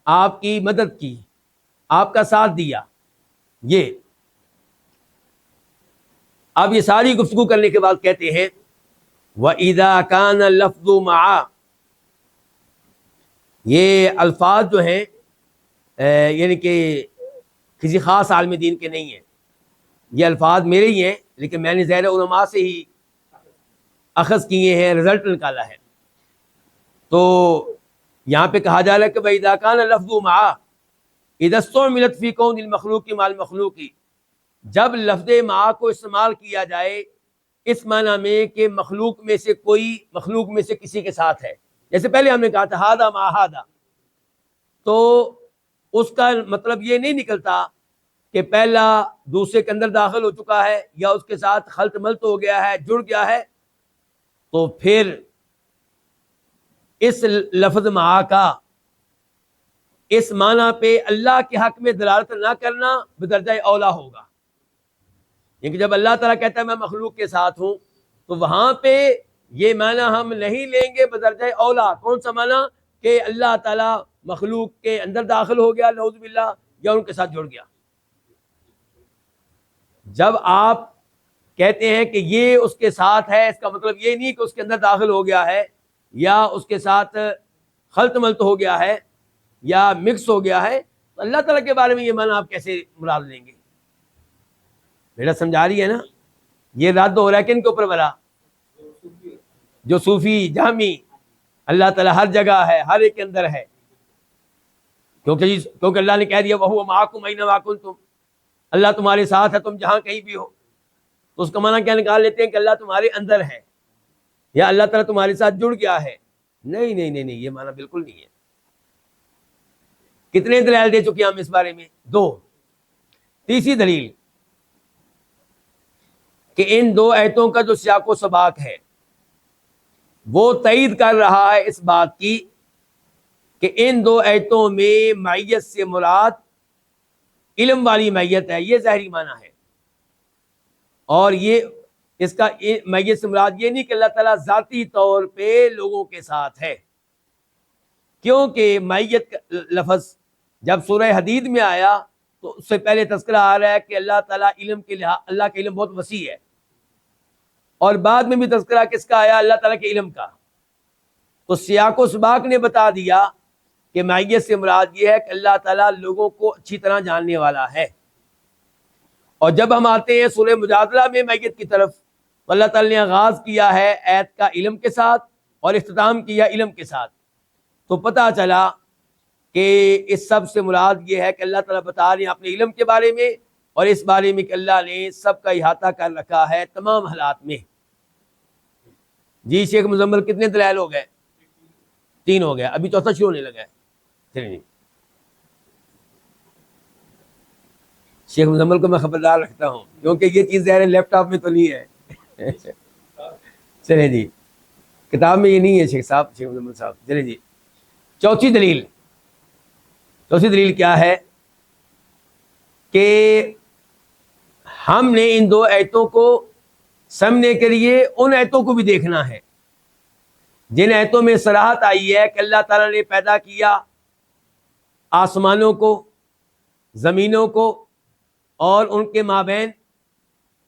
آپ کی مدد کی، آپ کا ساتھ دیا۔ یہ اب یہ ساری گفتگو کرنے کے بعد کہتے ہیں وَإِذَا كَانَ اللَّفْظُ مَعَ، یہ الفاظ جو ہیں یعنی کہ کسی خاص عالم دین کے نہیں ہیں، یہ الفاظ میرے ہی ہیں، لیکن میں نے ظاہر علماء سے ہی اخذ کیے ہیں، رزلٹ نکالا ہے۔ تو یہاں پہ کہا جا رہا ہے کہ وَإِذَا كَانَ اللَّفْظُ مَعَ اِذَا اسْتُعْمِلَتْ فِي كَوْنِ الْمَخْلُوقِ مَعَ الْمَخْلُوقِ، جب لفظ مع کو استعمال کیا جائے اس معنی میں کہ مخلوق میں سے کوئی مخلوق میں سے کسی کے ساتھ ہے، جیسے پہلے ہم نے کہا تھا ہذا مع ہذا، تو اس کا مطلب یہ نہیں نکلتا کہ پہلا دوسرے کے اندر داخل ہو چکا ہے یا اس کے ساتھ خلط ملط ہو گیا ہے، جڑ گیا ہے، تو پھر اس لفظ معا کا اس معنی پہ اللہ کے حق میں دلالت نہ کرنا بدرجہ اولا ہوگا. کیونکہ جب اللہ تعالیٰ کہتا ہے میں مخلوق کے ساتھ ہوں تو وہاں پہ یہ معنی ہم نہیں لیں گے بدرجہ اولا. کون سا معنی؟ کہ اللہ تعالیٰ مخلوق کے اندر داخل ہو گیا نعوذ باللہ یا ان کے ساتھ جڑ گیا. جب آپ کہتے ہیں کہ یہ اس کے ساتھ ہے، اس کا مطلب یہ نہیں کہ اس کے اندر داخل ہو گیا ہے یا اس کے ساتھ خلط ملط ہو گیا ہے یا مکس ہو گیا ہے. تو اللہ تعالیٰ کے بارے میں یہ معنی آپ کیسے مراد لیں گے؟ میرا سمجھا رہی ہے نا؟ یہ رد ہو رہا ہے کن کے اوپر بھلا؟ جو صوفی جہمی اللہ تعالیٰ ہر جگہ ہے، ہر ایک کے اندر ہے. کیونکہ اللہ نے کہہ دیا وَهُوَ مَعَكُمْ أَيْنَمَا كُنتُمْ، اللہ تمہارے ساتھ ہے تم جہاں کہیں بھی ہو. تو اس کا معنی کیا نکال لیتے ہیں کہ اللہ تمہارے اندر ہے یا اللہ تعالیٰ تمہارے ساتھ جڑ گیا ہے. نہیں نہیں نہیں نہیں، یہ معنی بالکل نہیں ہے. کتنے دلائل دے چکے ہم اس بارے میں؟ 2. تیسری دلیل کہ ان 2 آیتوں کا جو سیاق و سباق ہے وہ تائید کر رہا ہے اس بات کی کہ ان 2 آیتوں میں معیت سے مراد علم والی معیت ہے. یہ ظاہری معنی ہے. اور یہ اس کا معیت سے مراد یہ نہیں کہ اللہ تعالیٰ ذاتی طور پہ لوگوں کے ساتھ ہے. کیونکہ معیت کا لفظ جب سورہ حدید میں آیا تو اس سے پہلے تذکرہ آ رہا ہے کہ اللہ تعالیٰ علم کے لحاظ اللہ کا علم بہت وسیع ہے، اور بعد میں بھی تذکرہ کس کا آیا؟ اللہ تعالیٰ کے علم کا. تو سیاق و سباق نے بتا دیا کہ معیت سے مراد یہ ہے کہ اللہ تعالیٰ لوگوں کو اچھی طرح جاننے والا ہے. اور جب ہم آتے ہیں سورہ مجادلہ میں معیت کی طرف تو اللہ تعالیٰ نے آغاز کیا ہے آیت کا علم کے ساتھ اور اختتام کیا علم کے ساتھ. تو پتہ چلا کہ اس سب سے مراد یہ ہے کہ اللہ تعالیٰ بتا رہے ہیں اپنے علم کے بارے میں اور اس بارے میں کہ اللہ نے سب کا احاطہ کر رکھا ہے تمام حالات میں. جی شیخ مزمل کتنے دلائل ہو گئے؟ 3 ہو گیا. ابھی چوتھا شروع ہونے لگا ہے. چلیے جی شیخ مزمل کو میں خبردار رکھتا ہوں کیونکہ یہ چیز ظاہر ہے لیپ ٹاپ میں تو نہیں ہے. چلیں جی کتاب میں یہ نہیں ہے شیخ صاحب، شیخ مزمل صاحب. چلیں جی چوتھی دلیل کیا ہے کہ ہم نے ان 2 آیتوں کو سمجھنے کے لیے ان آیتوں کو بھی دیکھنا ہے جن آیتوں میں صراحت آئی ہے کہ اللہ تعالیٰ نے پیدا کیا آسمانوں کو، زمینوں کو اور ان کے مابین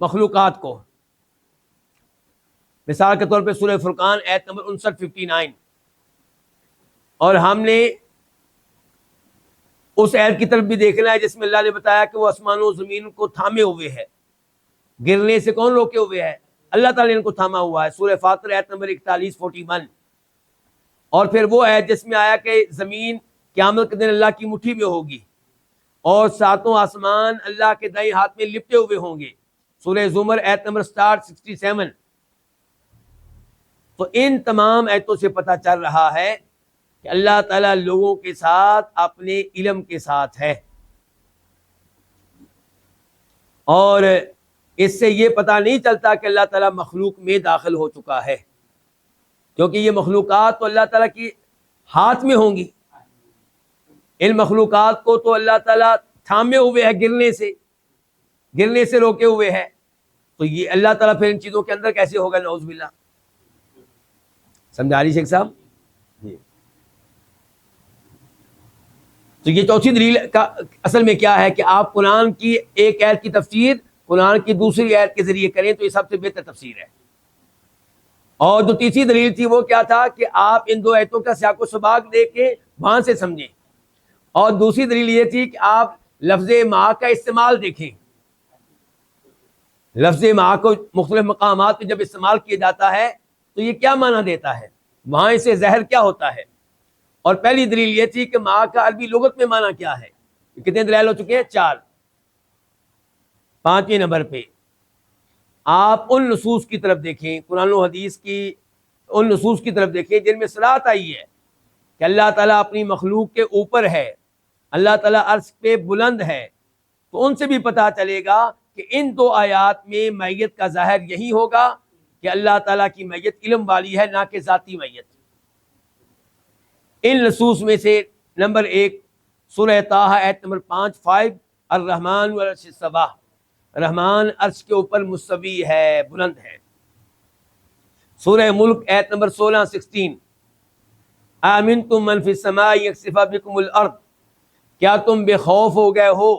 مخلوقات کو. مثال کے طور پہ سورہ فرقان آیت نمبر 59 اور ہم نے اس آیت کی طرف بھی دیکھنا ہے جس میں اللہ نے بتایا کہ وہ آسمانوں و زمین کو تھامے ہوئے ہے. گرنے سے کون روکے ہوئے ہے؟ اللہ تعالیٰ نے ان کو تھاما ہوا ہے. سورہ فاطر آیت نمبر 41 اور پھر وہ آیت جس میں آیا کہ زمین قیامت کے دن اللہ کی مٹھی میں ہوگی اور 7 آسمان اللہ کے دائیں ہاتھ میں لپٹے ہوئے ہوں گے. سورہ زمر آیت نمبر 67. تو ان تمام آیتوں سے پتہ چل رہا ہے کہ اللہ تعالیٰ لوگوں کے ساتھ اپنے علم کے ساتھ ہے. اور اس سے یہ پتہ نہیں چلتا کہ اللہ تعالیٰ مخلوق میں داخل ہو چکا ہے، کیونکہ یہ مخلوقات تو اللہ تعالیٰ کی ہاتھ میں ہوں گی. ان مخلوقات کو تو اللہ تعالیٰ تھامے ہوئے ہے، گرنے سے روکے ہوئے ہے. تو یہ اللہ تعالیٰ پھر ان چیزوں کے اندر کیسے ہوگا؟ نعوذ باللہ. سمجھا رہی شیخ صاحب؟ جی. تو یہ چوتھی دلیل کا اصل میں کیا ہے کہ آپ قرآن کی ایک آیت کی تفسیر قرآن کی دوسری آیت کے ذریعے کریں تو یہ سب سے بہتر تفسیر ہے. اور جو تیسری دلیل تھی وہ کیا تھا کہ آپ ان 2 آیتوں کا سیاق و سباق دیکھ کے وہاں سے سمجھیں. اور دوسری دلیل یہ تھی کہ آپ لفظ مع کا استعمال دیکھیں. لفظ مع کو مختلف مقامات پہ جب استعمال کیا جاتا ہے تو یہ کیا معنی دیتا ہے، وہاں سے ظاہر کیا ہوتا ہے. اور پہلی دلیل یہ تھی کہ مع کا عربی لغت میں معنی کیا ہے. کتنے دلائل ہو چکے ہیں؟ 4. 5ویں نمبر پہ آپ ان نصوص کی طرف دیکھیں، قرآن و حدیث کی ان نصوص کی طرف دیکھیں جن میں صراحت آئی ہے کہ اللہ تعالیٰ اپنی مخلوق کے اوپر ہے، اللہ تعالیٰ عرش پہ بلند ہے. تو ان سے بھی پتہ چلے گا کہ ان 2 آیات میں معیت کا ظاہر یہی ہوگا کہ اللہ تعالیٰ کی معیت علم والی ہے، نہ کہ ذاتی معیت. ان نصوص میں سے نمبر 1 سورہ طٰ آیت نمبر 5 الرحمن والعرش استویٰ، رحمان عرش کے اوپر مستوی ہے، بلند ہے۔ سورہ ملک آیت نمبر 16 آمنتم من فی السماء یخسف بکم الارض، کیا تم بے خوف ہو گئے ہو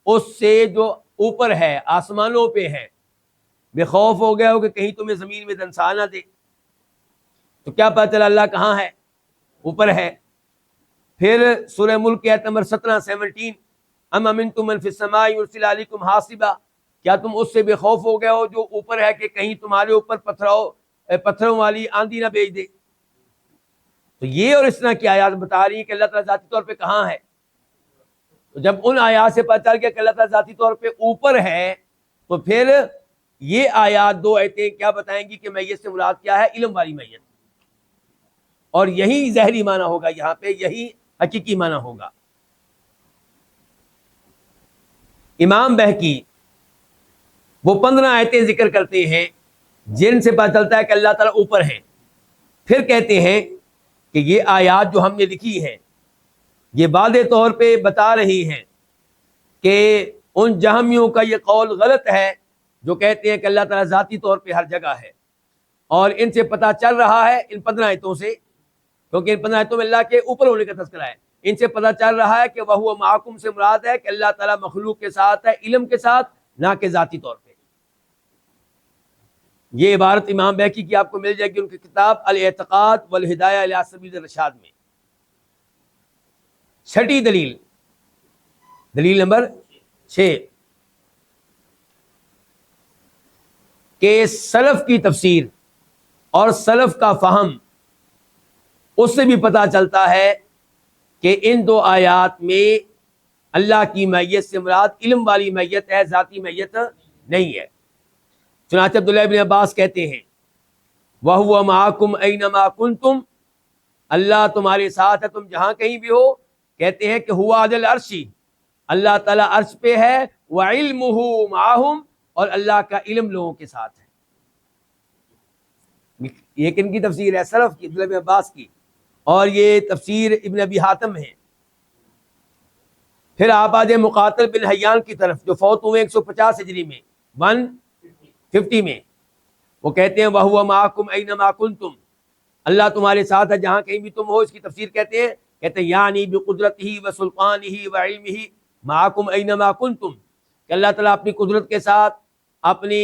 اس سے جو اوپر ہے، آسمانوں پہ ہے، بے خوف ہو گئے ہو کہ کہیں تمہیں زمین میں دنسا نہ دے؟ تو کیا پتہ چلا اللہ کہاں ہے؟ اوپر ہے۔ پھر سورہ ملک آیت نمبر 17 ام امنتم من فی السماء یرسل علیکم حاصبا، کیا تم اس سے بے خوف ہو گئے ہو جو اوپر ہے کہ کہیں تمہارے اوپر پتھروں والی آندھی نہ بھیج دے؟ تو یہ اور اس طرح کی آیات بتا رہی ہیں کہ اللہ تعالیٰ ذاتی طور پہ کہاں ہے۔ تو جب ان آیات سے پتہ چل گیا کہ اللہ تعالیٰ ذاتی طور پہ اوپر ہے، تو پھر یہ آیات 2 آیتیں کیا بتائیں گی کہ میت سے مراد کیا ہے؟ علم والی میت، اور یہی ظاہری معنی ہوگا، یہاں پہ یہی حقیقی معنی ہوگا۔ امام بہقی وہ 15 آیتیں ذکر کرتے ہیں جن سے پتہ چلتا ہے کہ اللہ تعالیٰ اوپر ہیں۔ پھر کہتے ہیں کہ یہ آیات جو ہم نے لکھی ہیں یہ واضح طور پہ بتا رہی ہیں کہ ان جہمیوں کا یہ قول غلط ہے جو کہتے ہیں کہ اللہ تعالیٰ ذاتی طور پہ ہر جگہ ہے، اور ان سے پتہ چل رہا ہے ان 15 آیتوں سے، کیونکہ ان 15 آیتوں میں اللہ کے اوپر ہونے کا تذکرہ ہے، ان سے پتہ چل رہا ہے کہ وَهُوَ مَعَكُمْ سے مراد ہے کہ اللہ تعالیٰ مخلوق کے ساتھ ہے، علم کے ساتھ، نہ کہ ذاتی طور پہ۔ یہ عبارت امام بہقی کی آپ کو مل جائے گی ان کی کتاب الاعتقاد والہدایہ الی سبیل الرشاد میں۔ چھٹی دلیل نمبر 6 کہ سلف کی تفسیر اور سلف کا فہم، اس سے بھی پتہ چلتا ہے کہ ان 2 آیات میں اللہ کی میت سے مراد علم والی میت ہے، ذاتی میت نہیں ہے۔ چنانچہ عبداللہ ابن عباس کہتے ہیں وَهُوَ مَعَكُمْ أَيْنَمَا كُنْتُمْ، اللہ تمہارے ساتھ ہے تم جہاں کہیں بھی ہو۔ کہتے ہیں کہ هُوَ عَلَى الْعَرْشِ، اللہ تعالیٰ عرش پہ ہے، وَعِلْمُهُ مَعَهُمْ، اور اللہ کا علم لوگوں کے ساتھ ہے۔ یہ کن کی تفسیر ہے؟ سلف کی، عبداللہ ابن عباس کی، اور یہ تفسیر ابن ابی حاتم ہے۔ پھر آپ آ جائیں مقاتل بن حیان کی طرف جو فوت ہوئے 150 ہجری میں 150 میں، وہ کہتے ہیں وَهُوَ مَعَكُمْ أَيْنَمَا كُنْتُمْ، اللہ تمہارے ساتھ ہے جہاں کہیں بھی تم ہو۔ اس کی تفسیر کہتے ہیں یعنی بقدرتہ وسلطانہ وعلمہ معکم اینما کنتم، کہ اللہ تعالیٰ اپنی قدرت کے ساتھ، اپنی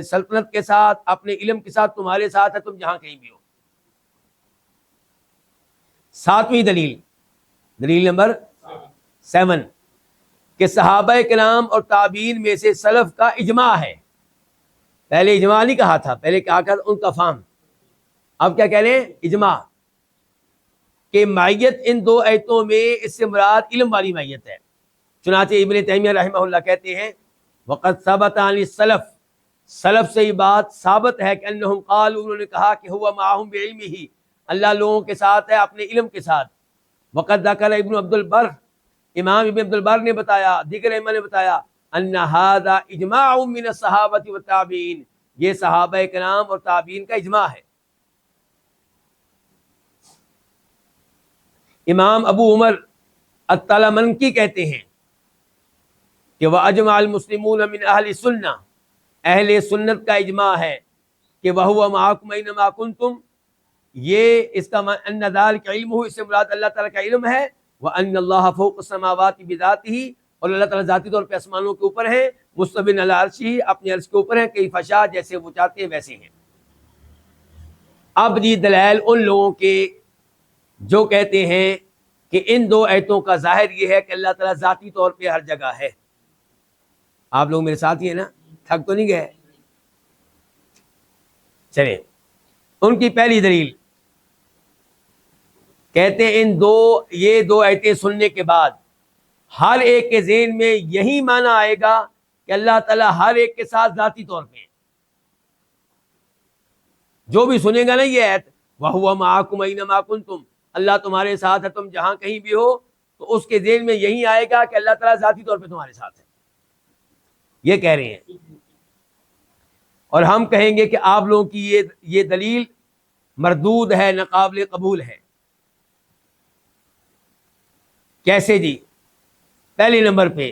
سلطنت کے ساتھ، اپنے علم کے ساتھ تمہارے ساتھ ہے تم جہاں کہیں بھی ہو۔ 7ویں دلیل نمبر 7 کہ صحابہ کرام اور تابعین میں سے سلف کا اجماع ہے۔ پہلے اجماع نہیں کہا تھا، پہلے کہا تھا ان کا فہم، اب کیا کہہ رہے ہیں؟ اجماع، کہ میت ان 2 آیتوں میں اس سے مراد علم والی میت ہے۔ چنانچہ ابن تیمیہ رحمہ اللہ کہتے ہیں وقد ثبت عن السلف، سلف سے یہ بات ثابت ہے کہ انہم قالوا، انہوں نے کہا کہ هو معهم بعلمہ، اللہ لوگوں کے ساتھ ہے اپنے علم کے ساتھ۔ وقد ذکر ابن عبد البر، امام ابن عبد البر نے بتایا، دیگر ائمہ نے بتایا ان ھذا اجماع من الصحابۃ والتابعین، یہ صحابہ کرام اور تابعین کا اجماع ہے۔ امام ابو عمر الطلمنکی کہتے ہیں کہ وَأَجْمَعَ الْمُسْلِمُونَ مِنْ أَهْلِ السُّنَّةِ، اہل سنت کا اجماع ہے کہ وَهُوَ مَعَكُمْ أَيْنَمَا كُنْتُمْ، یہ اس کا ان ذلک علمہ، اس سے مراد اللہ تعالیٰ کا علم ہے، وَأَنَّ اللَّهَ فَوْقَ السَّمَاوَاتِ بِذَاتِهِ، اور اللہ تعالیٰ ذاتی طور پہ آسمانوں کے اوپر ہے، مُسْتَوٍ عَلَىٰ عَرْشِهِ، اپنے عرش کے اوپر ہے، کیف شاء، جیسے وہ چاہتے ہیں ویسے ہیں۔ اب جی دلائل ان لوگوں کے جو کہتے ہیں کہ ان 2 آیتوں کا ظاہر یہ ہے کہ اللہ تعالیٰ ذاتی طور پہ ہر جگہ ہے۔ آپ لوگ میرے ساتھ ہی ہیں نا، تھک تو نہیں گئے؟ چلیں، ان کی پہلی دلیل کہتے ہیں یہ 2 آیتیں سننے کے بعد ہر ایک کے ذہن میں یہی معنی آئے گا کہ اللہ تعالیٰ ہر ایک کے ساتھ ذاتی طور پہ ہے۔ جو بھی سنے گا نا یہ آیت وَهُوَ مَعَكُمْ أَيْنَمَا كُنْتُمْ، اللہ تمہارے ساتھ ہے تم جہاں کہیں بھی ہو، تو اس کے ذہن میں یہی آئے گا کہ اللہ تعالیٰ ذاتی طور پہ تمہارے ساتھ ہے، یہ کہہ رہے ہیں۔ اور ہم کہیں گے کہ آپ لوگوں کی یہ دلیل مردود ہے، ناقابل قبول ہے۔ کیسے جی؟ پہلے نمبر پہ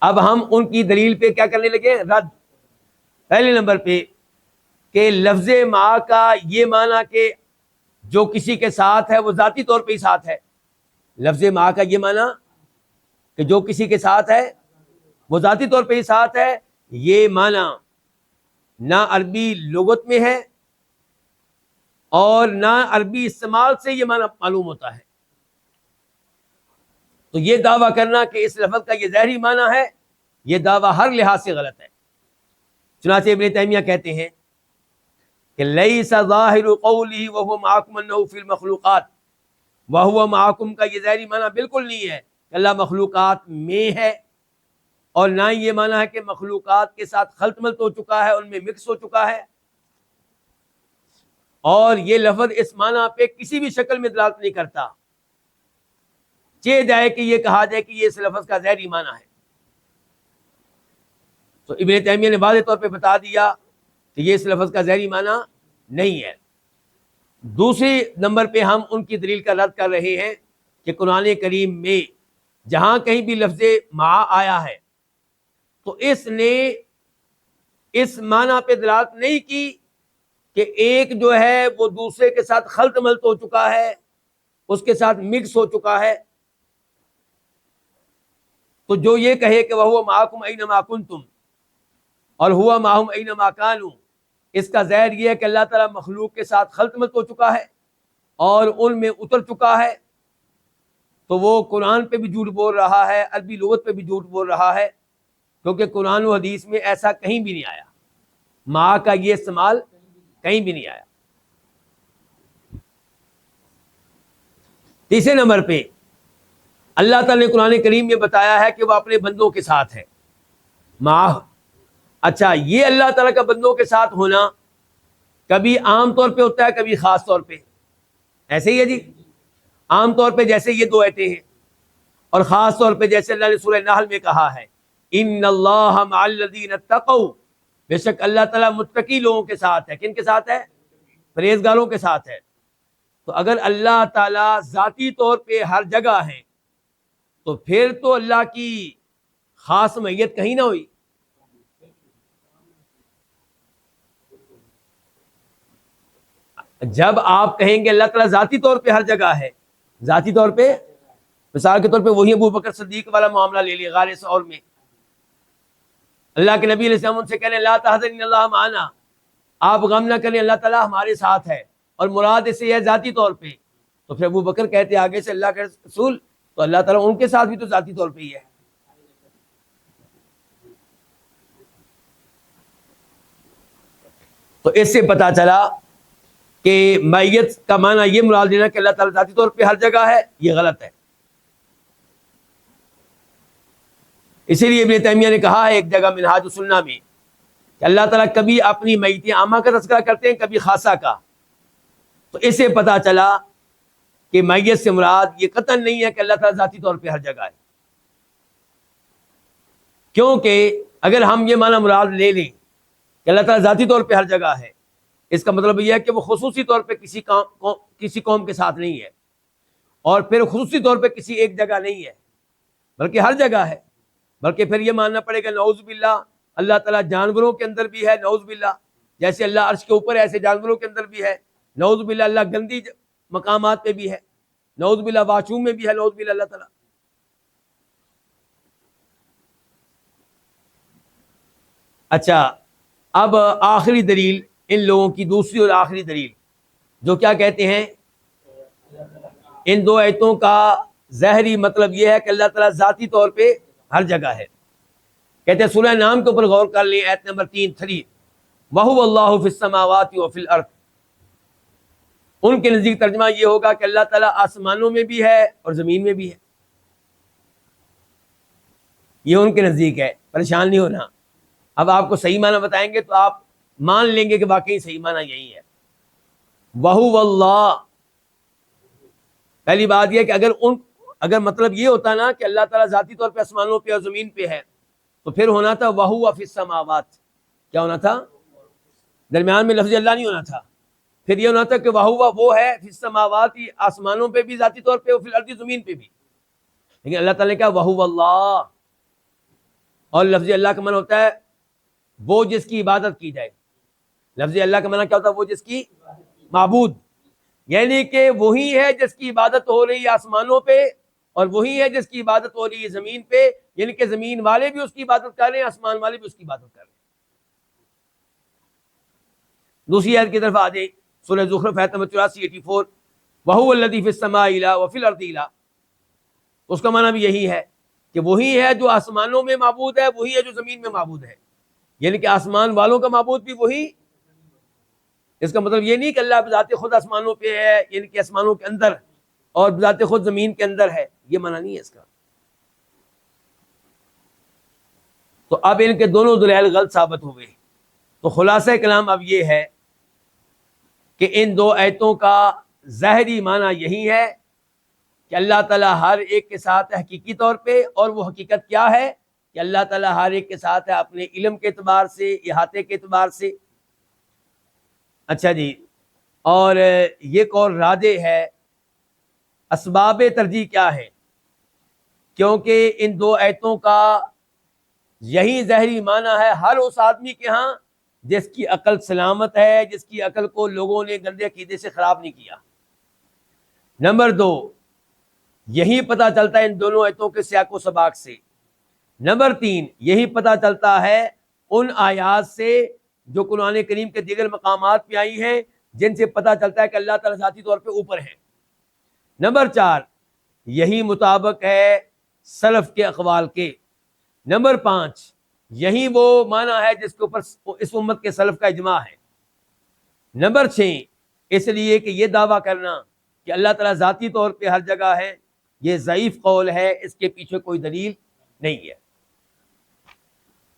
اب ہم ان کی دلیل پہ کیا کرنے لگے؟ رد. پہلے نمبر پہ کہ لفظ مع کا یہ معنی کہ جو کسی کے ساتھ ہے وہ ذاتی طور پہ ہی ساتھ ہے. لفظ مع کا یہ معنی کہ جو کسی کے ساتھ ہے وہ ذاتی طور پہ ہی ساتھ ہے، یہ معنی نہ عربی لغت میں ہے اور نہ عربی استعمال سے یہ معنی معلوم ہوتا ہے. تو یہ دعویٰ کرنا کہ اس لفظ کا یہ ظاہری معنی ہے، یہ دعویٰ ہر لحاظ سے غلط ہے. چنانچہ ابن تیمیہ کہتے ہیں کہ لیس ظاہر قولہ وہو معکم انہ فی المخلوقات، وہو معکم کا یہ ظاہری معنی بالکل نہیں ہے کہ اللہ مخلوقات میں ہے، اور نہ یہ معنی ہے کہ مخلوقات کے ساتھ خلط ملط ہو چکا ہے، ان میں مکس ہو چکا ہے. اور یہ لفظ اس معنی پہ کسی بھی شکل میں دلالت نہیں کرتا. چاہے جائے کہ یہ کہا جائے کہ یہ اس لفظ کا ظاہری معنی ہے. تو ابن تیمیہ نے واضح طور پہ بتا دیا کہ یہ اس لفظ کا ظاہری معنی نہیں ہے. دوسری نمبر پہ ہم ان کی دلیل کا رد کر رہے ہیں کہ قرآن کریم میں جہاں کہیں بھی لفظ مع آیا ہے تو اس نے اس معنی پہ دلالت نہیں کی کہ ایک جو ہے وہ دوسرے کے ساتھ خلط ملط ہو چکا ہے، اس کے ساتھ مکس ہو چکا ہے. تو جو یہ کہے کہ وَهُوَ مَعَكُمْ أَيْنَمَا كُنْتُمْ اور هُوَ مَعَهُمْ أَيْنَمَا كَانُوا، اس کا ظاہر یہ ہے کہ اللہ تعالیٰ مخلوق کے ساتھ خلط ملط ہو چکا ہے اور ان میں اتر چکا ہے، تو وہ قرآن پہ بھی جھوٹ بول رہا ہے، عربی لغت پہ بھی جھوٹ بول رہا ہے، کیونکہ قرآن و حدیث میں ایسا کہیں بھی نہیں آیا، مع کا یہ استعمال کہیں بھی نہیں آیا. تیسرے نمبر پہ اللہ تعالیٰ نے قرآن کریم میں بتایا ہے کہ وہ اپنے بندوں کے ساتھ ہے. مع، اچھا یہ اللہ تعالیٰ کا بندوں کے ساتھ ہونا کبھی عام طور پہ ہوتا ہے، کبھی خاص طور پہ. ایسے ہی ہے جی، عام طور پہ جیسے یہ دو آیتیں ہیں، اور خاص طور پہ جیسے اللہ نے سورہ نحل میں کہا ہے ان اللہ مع الذین اتقوا، بے شک اللہ تعالیٰ متقی لوگوں کے ساتھ ہے. کن کے ساتھ ہے؟ پرہیزگاروں کے ساتھ ہے. تو اگر اللہ تعالیٰ ذاتی طور پہ ہر جگہ ہے تو پھر تو اللہ کی خاص معیت کہیں نہ ہوئی. جب آپ کہیں گے اللہ تعالیٰ ذاتی طور پہ ہر جگہ ہے، ذاتی طور پہ مثال کے طور پہ وہی ابو بکر صدیق والا معاملہ لے لیا غار ثور میں. اللہ کے نبی علیہ السلام ان سے کہنے لا تحزن ان اللہ معنا، آپ غم نہ کریں اللہ تعالیٰ ہمارے ساتھ ہے، اور مراد اس سے ہے ذاتی طور پہ. تو پھر ابو بکر کہتے آگے سے اللہ کے رسول تو اللہ تعالیٰ ان کے ساتھ بھی تو ذاتی طور پہ ہی ہے. تو اس سے پتا چلا کہ معیت کا معنی یہ مراد لینا کہ اللہ تعالیٰ ذاتی طور پہ ہر جگہ ہے، یہ غلط ہے. اسی لیے ابن تیمیہ نے کہا ہے ایک جگہ منہاج السنہ میں کہ اللہ تعالیٰ کبھی اپنی معیت عامہ کا تذکرہ کرتے ہیں، کبھی خاصہ کا. تو اس سے پتا چلا کہ معیت سے مراد یہ قطعاً نہیں ہے کہ اللہ تعالیٰ ذاتی طور پہ ہر جگہ ہے، کیونکہ اگر ہم یہ معنی مراد لے لیں کہ اللہ تعالیٰ ذاتی طور پہ ہر جگہ ہے، اس کا مطلب یہ ہے کہ وہ خصوصی طور پہ کسی قوم کے ساتھ نہیں ہے، اور پھر خصوصی طور پہ کسی ایک جگہ نہیں ہے، بلکہ ہر جگہ ہے. بلکہ پھر یہ ماننا پڑے گا نعوذ باللہ اللہ تعالیٰ جانوروں کے اندر بھی ہے، نعوذ باللہ جیسے اللہ عرش کے اوپر ہے ایسے جانوروں کے اندر بھی ہے، نعوذ باللہ اللہ گندی مقامات پہ بھی ہے، نعوذ باللہ واشروم میں بھی ہے، نعوذ باللہ اللہ تعالیٰ. اچھا اب آخری دلیل ان لوگوں کی، دوسری اور آخری دلیل جو کیا کہتے ہیں، ان دو آیتوں کا ظاہری مطلب یہ ہے کہ اللہ تعالیٰ ذاتی طور پہ ہر جگہ ہے. کہتے ہیں سورہ نام کے اوپر غور کر لیں، آیت نمبر 3 وَهُوَ اللَّهُ فِي السَّمَاوَاتِ وَفِي الْأَرْضِ. ان کے نزدیک ترجمہ یہ ہوگا کہ اللہ تعالیٰ آسمانوں میں بھی ہے اور زمین میں بھی ہے. یہ ان کے نزدیک ہے، پریشان نہیں ہونا. اب آپ کو صحیح معنی بتائیں گے تو آپ مان لیں گے کہ واقعی صحیح معنی یہی ہے. وَهُوَ اللَّهُ، پہلی بات یہ کہ اگر مطلب یہ ہوتا نا کہ اللہ تعالیٰ ذاتی طور پہ آسمانوں پہ اور زمین پہ ہے تو پھر ہونا تھا وَهُوَ فِي السَّمَاوَاتِ. کیا ہونا تھا؟ درمیان میں لفظ اللہ نہیں ہونا تھا. پھر یہ ہونا تھا کہ وَهُوَ وہ ہے فِي السَّمَاوَاتِ، آسمانوں پہ بھی ذاتی طور پہ، اور فِي الْأَرْضِ زمین پہ بھی. لیکن اللہ تعالیٰ نے کہا وَهُوَ اللہ، اور لفظ اللہ کا معنی ہوتا ہے وہ جس کی عبادت کی جائے. لفظ اللہ کا معنی کیا ہوتا ہے؟ وہ جس کی معبود، یعنی کہ وہی ہے جس کی عبادت ہو رہی ہے آسمانوں پہ، اور وہی ہے جس کی عبادت ہو رہی ہے زمین پہ، یعنی کہ زمین والے بھی اس کی عبادت کر رہے ہیں، آسمان والے بھی اس کی عبادت کر رہے ہیں. دوسری آیت کی طرف آ جائیں، سورہ زخرف آیت نمبر 84 وَهُوَ الَّذِي فِي السَّمَاءِ إِلَٰهٌ وَفِي الْأَرْضِ إِلَٰهٌ. اس کا معنی بھی یہی ہے کہ وہی ہے جو آسمانوں میں معبود ہے، وہی ہے جو زمین میں معبود ہے، یعنی کہ آسمان والوں کا معبود بھی وہی. اس کا مطلب یہ نہیں کہ اللہ بذات خود آسمانوں پہ ہے، یعنی کہ آسمانوں کے اندر، اور بذات خود زمین کے اندر ہے، یہ معنی نہیں ہے اس کا. تو اب ان کے دونوں دلائل غلط ثابت ہو گئے. تو خلاصہ کلام اب یہ ہے کہ ان دو آیتوں کا ظاہری معنی یہی ہے کہ اللہ تعالیٰ ہر ایک کے ساتھ ہے حقیقی طور پہ، اور وہ حقیقت کیا ہے کہ اللہ تعالیٰ ہر ایک کے ساتھ ہے اپنے علم کے اعتبار سے، احاطے کے اعتبار سے. اچھا جی، اور یہ قول راجح ہے. اسباب ترجیح کیا ہے؟ کیونکہ ان دو آیتوں کا یہی ظاہری معنی ہے ہر اس آدمی کے ہاں جس کی عقل سلامت ہے، جس کی عقل کو لوگوں نے گندے عقیدے سے خراب نہیں کیا. نمبر 2، یہی پتہ چلتا ہے ان دونوں آیتوں کے سیاق و سباق سے. نمبر 3، یہی پتہ چلتا ہے ان آیات سے جو قرآن کریم کے دیگر مقامات پہ آئی ہیں، جن سے پتہ چلتا ہے کہ اللہ تعالیٰ ذاتی طور پہ اوپر ہے. نمبر 4، یہی مطابق ہے سلف کے اقوال کے. نمبر 5، یہی وہ معنی ہے جس کے اوپر اس امت کے سلف کا اجماع ہے. نمبر 6، اس لیے کہ یہ دعویٰ کرنا کہ اللہ تعالیٰ ذاتی طور پہ ہر جگہ ہے، یہ ضعیف قول ہے، اس کے پیچھے کوئی دلیل نہیں ہے.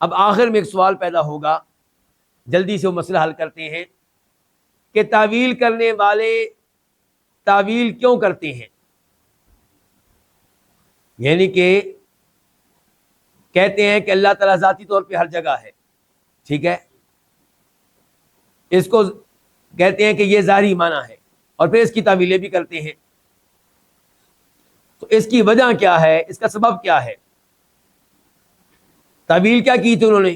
اب آخر میں ایک سوال پیدا ہوگا، جلدی سے وہ مسئلہ حل کرتے ہیں کہ تعویل کرنے والے تعویل کیوں کرتے ہیں؟ یعنی کہ کہتے ہیں کہ اللہ تعالیٰ ذاتی طور پہ ہر جگہ ہے، ٹھیک ہے، اس کو کہتے ہیں کہ یہ ظاہری معنی ہے، اور پھر اس کی تعویلیں بھی کرتے ہیں. تو اس کی وجہ کیا ہے؟ اس کا سبب کیا ہے؟ تعویل کیا کی تھی انہوں نے؟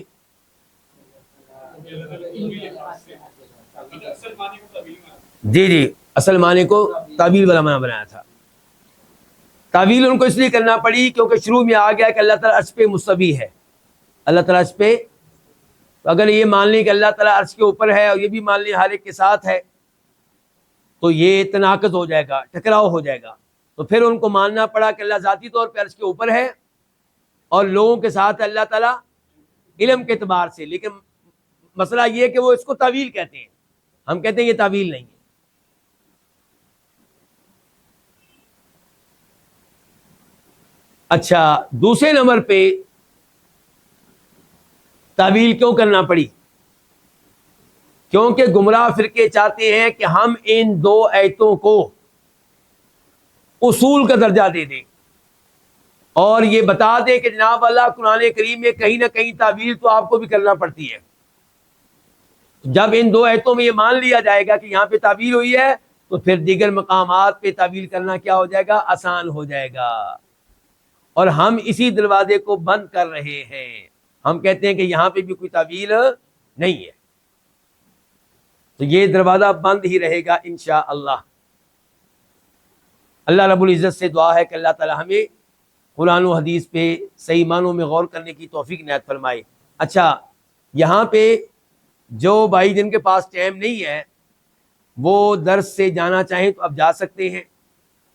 جی اصل معنی کو تعویل والا معنی بنایا تھا. تعویل ان کو اس لیے کرنا پڑی کیونکہ شروع میں آ گیا کہ اللہ تعالیٰ عرش پہ مستوی ہے. اللہ تعالیٰ عرش پہ، اگر یہ مان لیں کہ اللہ تعالیٰ عرش کے اوپر ہے اور یہ بھی مان لیں ہر ایک کے ساتھ ہے، تو یہ تناقض ہو جائے گا، ٹکراؤ ہو جائے گا. تو پھر ان کو ماننا پڑا کہ اللہ ذاتی طور پہ عرش کے اوپر ہے اور لوگوں کے ساتھ ہے اللہ تعالیٰ علم کے اعتبار سے. لیکن مسئلہ یہ ہے کہ وہ اس کو تعویل کہتے ہیں، ہم کہتے ہیں یہ تعویل نہیں ہے. اچھا، دوسرے نمبر پہ تعویل کیوں کرنا پڑی؟ کیونکہ گمراہ فرقے چاہتے ہیں کہ ہم ان دو آیتوں کو اصول کا درجہ دے دیں اور یہ بتا دیں کہ جناب اللہ قرآن کریم میں کہیں نہ کہیں تعویل تو آپ کو بھی کرنا پڑتی ہے. جب ان دو آیتوں میں یہ مان لیا جائے گا کہ یہاں پہ تعویل ہوئی ہے، تو پھر دیگر مقامات پہ تعویل کرنا کیا ہو جائے گا؟ آسان ہو جائے گا. اور ہم اسی دروازے کو بند کر رہے ہیں. ہم کہتے ہیں کہ یہاں پہ بھی کوئی تعویل نہیں ہے، تو یہ دروازہ بند ہی رہے گا انشاءاللہ. اللہ رب العزت سے دعا ہے کہ اللہ تعالی ہمیں قرآن و حدیث پہ صحیح معنوں میں غور کرنے کی توفیق عنایت فرمائے. اچھا، یہاں پہ جو بھائی جن کے پاس ٹائم نہیں ہے وہ درس سے جانا چاہیں تو اب جا سکتے ہیں،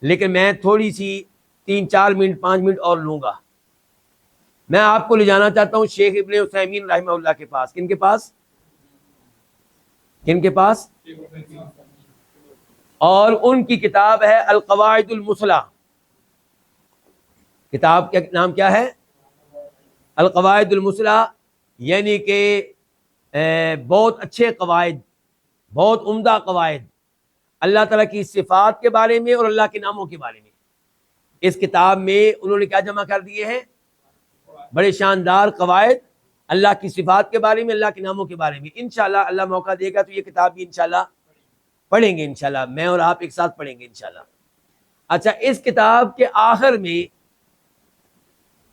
لیکن میں تھوڑی سی 3-4 منٹ 5 منٹ اور لوں گا. میں آپ کو لے جانا چاہتا ہوں شیخ ابن عثیمین رحمہ اللہ کے پاس. کن کے پاس؟ کن کے پاس؟ اور ان کی کتاب ہے القواعد المثلی. کتاب کا نام کیا ہے؟ القواعد المثلی، یعنی کہ بہت اچھے قواعد، بہت عمدہ قواعد اللہ تعالیٰ کی صفات کے بارے میں اور اللہ کے ناموں کے بارے میں. اس کتاب میں انہوں نے کیا جمع کر دیے ہیں؟ بڑے شاندار قواعد اللہ کی صفات کے بارے میں، اللہ کے ناموں کے بارے میں. انشاءاللہ اللہ موقع دے گا تو یہ کتاب بھی انشاءاللہ پڑھیں گے، انشاءاللہ میں اور آپ ایک ساتھ پڑھیں گے انشاءاللہ. اچھا، اس کتاب کے آخر میں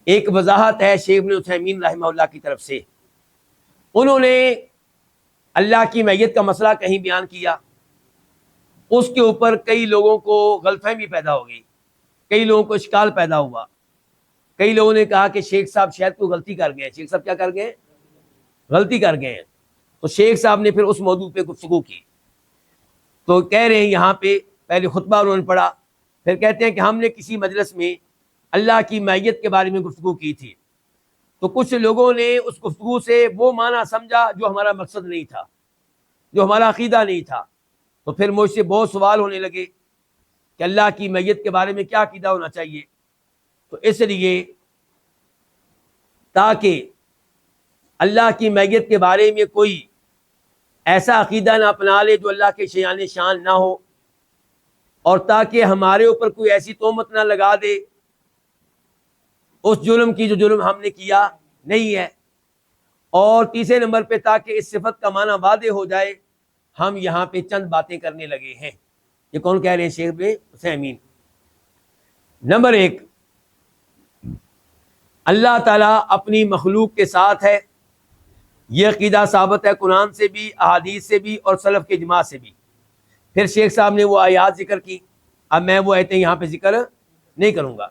ایک وضاحت ہے شیخ ابن عثیمین رحمہ اللہ کی طرف سے. انہوں نے اللہ کی معیت کا مسئلہ کہیں بیان کیا، اس کے اوپر کئی لوگوں کو غلط فہمی پیدا ہو گئی، کئی لوگوں کو اشکال پیدا ہوا. کئی لوگوں نے کہا کہ شیخ صاحب شاید کوئی غلطی کر گئے ہیں. شیخ صاحب کیا کر گئے ہیں؟ غلطی کر گئے ہیں. تو شیخ صاحب نے پھر اس موضوع پہ گفتگو کی. تو کہہ رہے ہیں یہاں پہ پہلے خطبہ انہوں نے پڑھا، پھر کہتے ہیں کہ ہم نے کسی مجلس میں اللہ کی معیت کے بارے میں گفتگو کی تھی، تو کچھ لوگوں نے اس گفتگو سے وہ معنی سمجھا جو ہمارا مقصد نہیں تھا، جو ہمارا عقیدہ نہیں تھا. تو پھر مجھ سے بہت سوال ہونے لگے کہ اللہ کی معیت کے بارے میں کیا عقیدہ ہونا چاہیے. تو اس لیے تاکہ اللہ کی معیت کے بارے میں کوئی ایسا عقیدہ نہ اپنا لے جو اللہ کے شیان شان نہ ہو، اور تاکہ ہمارے اوپر کوئی ایسی تہمت نہ لگا دے اس جرم کی جو جرم ہم نے کیا نہیں ہے. اور تیسرے نمبر پہ تاکہ اس صفت کا معنی واضح ہو جائے، ہم یہاں پہ چند باتیں کرنے لگے ہیں. یہ کون کہہ رہے ہیں؟ شیخ ابن عثیمین. نمبر 1، اللہ تعالیٰ اپنی مخلوق کے ساتھ ہے. یہ عقیدہ ثابت ہے قرآن سے بھی، احادیث سے بھی، اور سلف کے اجماع سے بھی. پھر شیخ صاحب نے وہ آیات ذکر کی، اب میں وہ آیتیں یہاں پہ ذکر نہیں کروں گا.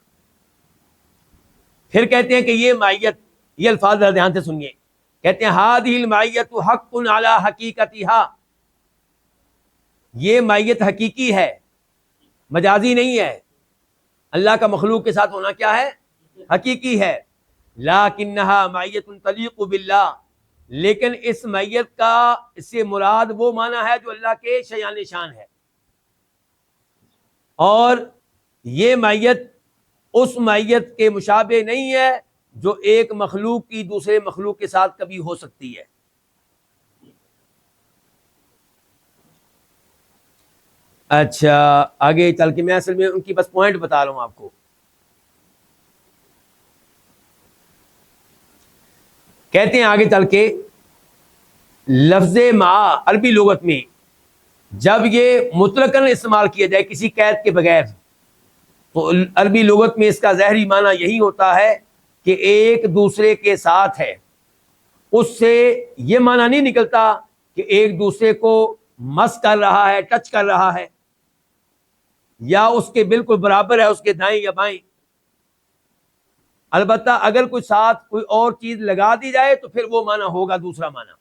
پھر کہتے ہیں کہ یہ معیت، یہ الفاظ ذرا دھیان سے سنیے. کہتے ہیں ہذہ المعیت حق علی حقیقتھا، یہ معیت حقیقی ہے، مجازی نہیں ہے. اللہ کا مخلوق کے ساتھ ہونا کیا ہے؟ حقیقی ہے. لیکنھا معیت تلیق باللہ، لیکن اس معیت کا اس سے مراد وہ معنی ہے جو اللہ کے شیان شان ہے. اور یہ معیت اس معیت کے مشابہ نہیں ہے جو ایک مخلوق کی دوسرے مخلوق کے ساتھ کبھی ہو سکتی ہے. اچھا آگے چل کے میں اصل میں ان کی بس پوائنٹ بتا رہا ہوں آپ کو. کہتے ہیں آگے چل کے لفظ مع عربی لغت میں جب یہ مطلقاً استعمال کیا جائے کسی قید کے بغیر، تو عربی لغت میں اس کا ظاہری معنی یہی ہوتا ہے کہ ایک دوسرے کے ساتھ ہے. اس سے یہ معنی نہیں نکلتا کہ ایک دوسرے کو مس کر رہا ہے، ٹچ کر رہا ہے، یا اس کے بالکل برابر ہے اس کے دائیں یا بائیں. البتہ اگر کوئی ساتھ کوئی اور چیز لگا دی جائے تو پھر وہ معنی ہوگا دوسرا معنی.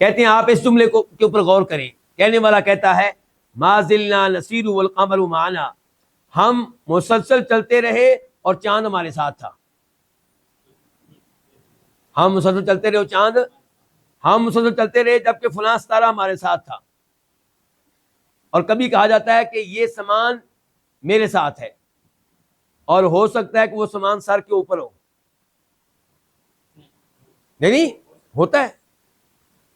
کہتے ہیں آپ اس جملے کو کے اوپر غور کریں. کہنے والا کہتا ہے ما زلنا نسیر والقمر معنا، ہم مسلسل چلتے رہے اور چاند ہمارے ساتھ تھا. ہم مسلسل چلتے رہے اور چاند، ہم مسلسل چلتے رہے جبکہ فلاں ستارہ ہمارے ساتھ تھا. اور کبھی کہا جاتا ہے کہ یہ سامان میرے ساتھ ہے، اور ہو سکتا ہے کہ وہ سامان سر کے اوپر ہو. نہیں ہوتا ہے.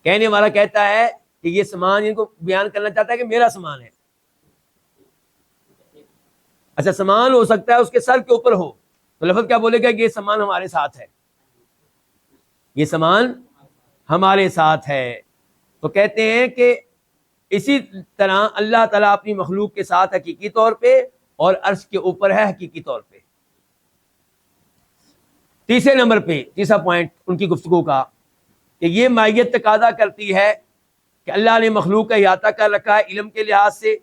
کہنے والا کہتا ہے کہ یہ سامان ان کو بیان کرنا چاہتا ہے کہ میرا سامان ہے. اچھا سامان ہو سکتا ہے اس کے سر کے اوپر ہو، تو لفظ کیا بولے گا کہ یہ سامان ہمارے ساتھ ہے، یہ سامان ہمارے ساتھ ہے. تو کہتے ہیں کہ اسی طرح اللہ تعالیٰ اپنی مخلوق کے ساتھ حقیقی طور پہ اور عرش کے اوپر ہے حقیقی طور پہ. تیسرے نمبر پہ تیسرا پوائنٹ ان کی گفتگو کا کہ یہ معیت تقاضا کرتی ہے کہ اللہ نے مخلوق کا احاطہ کر رکھا ہے علم کے لحاظ سے،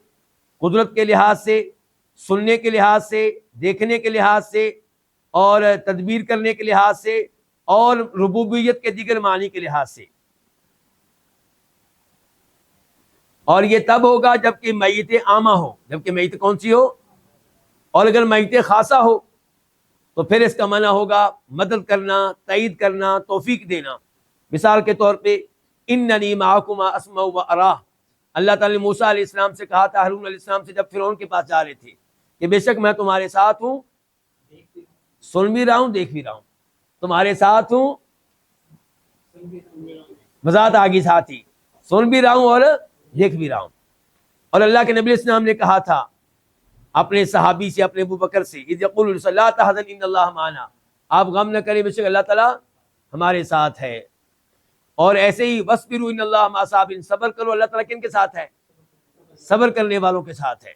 قدرت کے لحاظ سے، سننے کے لحاظ سے، دیکھنے کے لحاظ سے، اور تدبیر کرنے کے لحاظ سے، اور ربوبیت کے دیگر معنی کے لحاظ سے. اور یہ تب ہوگا جبکہ میت عامہ ہو، جبکہ میت کون سی ہو؟ اور اگر میت خاصہ ہو تو پھر اس کا معنی ہوگا مدد کرنا، تائید کرنا، توفیق دینا. مثال کے طور پہ اننی معکما اسمع و ارا، اللہ تعالیٰ نے موسیٰ علیہ السلام سے کہا تھا، ہارون علیہ السلام سے جب فرعون کے پاس جا رہے تھے کہ بے شک میں تمہارے ساتھ ہوں، سن بھی رہا ہوں، دیکھ بھی رہا ہوں. تمہارے ساتھ ہوں، وضاحت آگی ساتھ ہی، سن بھی رہا ہوں اور دیکھ بھی رہا ہوں. اور اللہ کے نبی علیہ السلام نے کہا تھا اپنے صحابی سے، اپنے ابو بکر سے، اذ یقول لا تحزن ان اللہ معنا، آپ غم نہ کریں بے شک اللہ تعالیٰ ہمارے ساتھ ہے. اور ایسے ہی وَاصْبِرُوا إِنَّ اللَّهَ مَعَ الصَّابِرِينَ، صبر کرو، اللہ تعالیٰ کن کے ساتھ ہے؟ صبر کرنے والوں کے ساتھ ہے.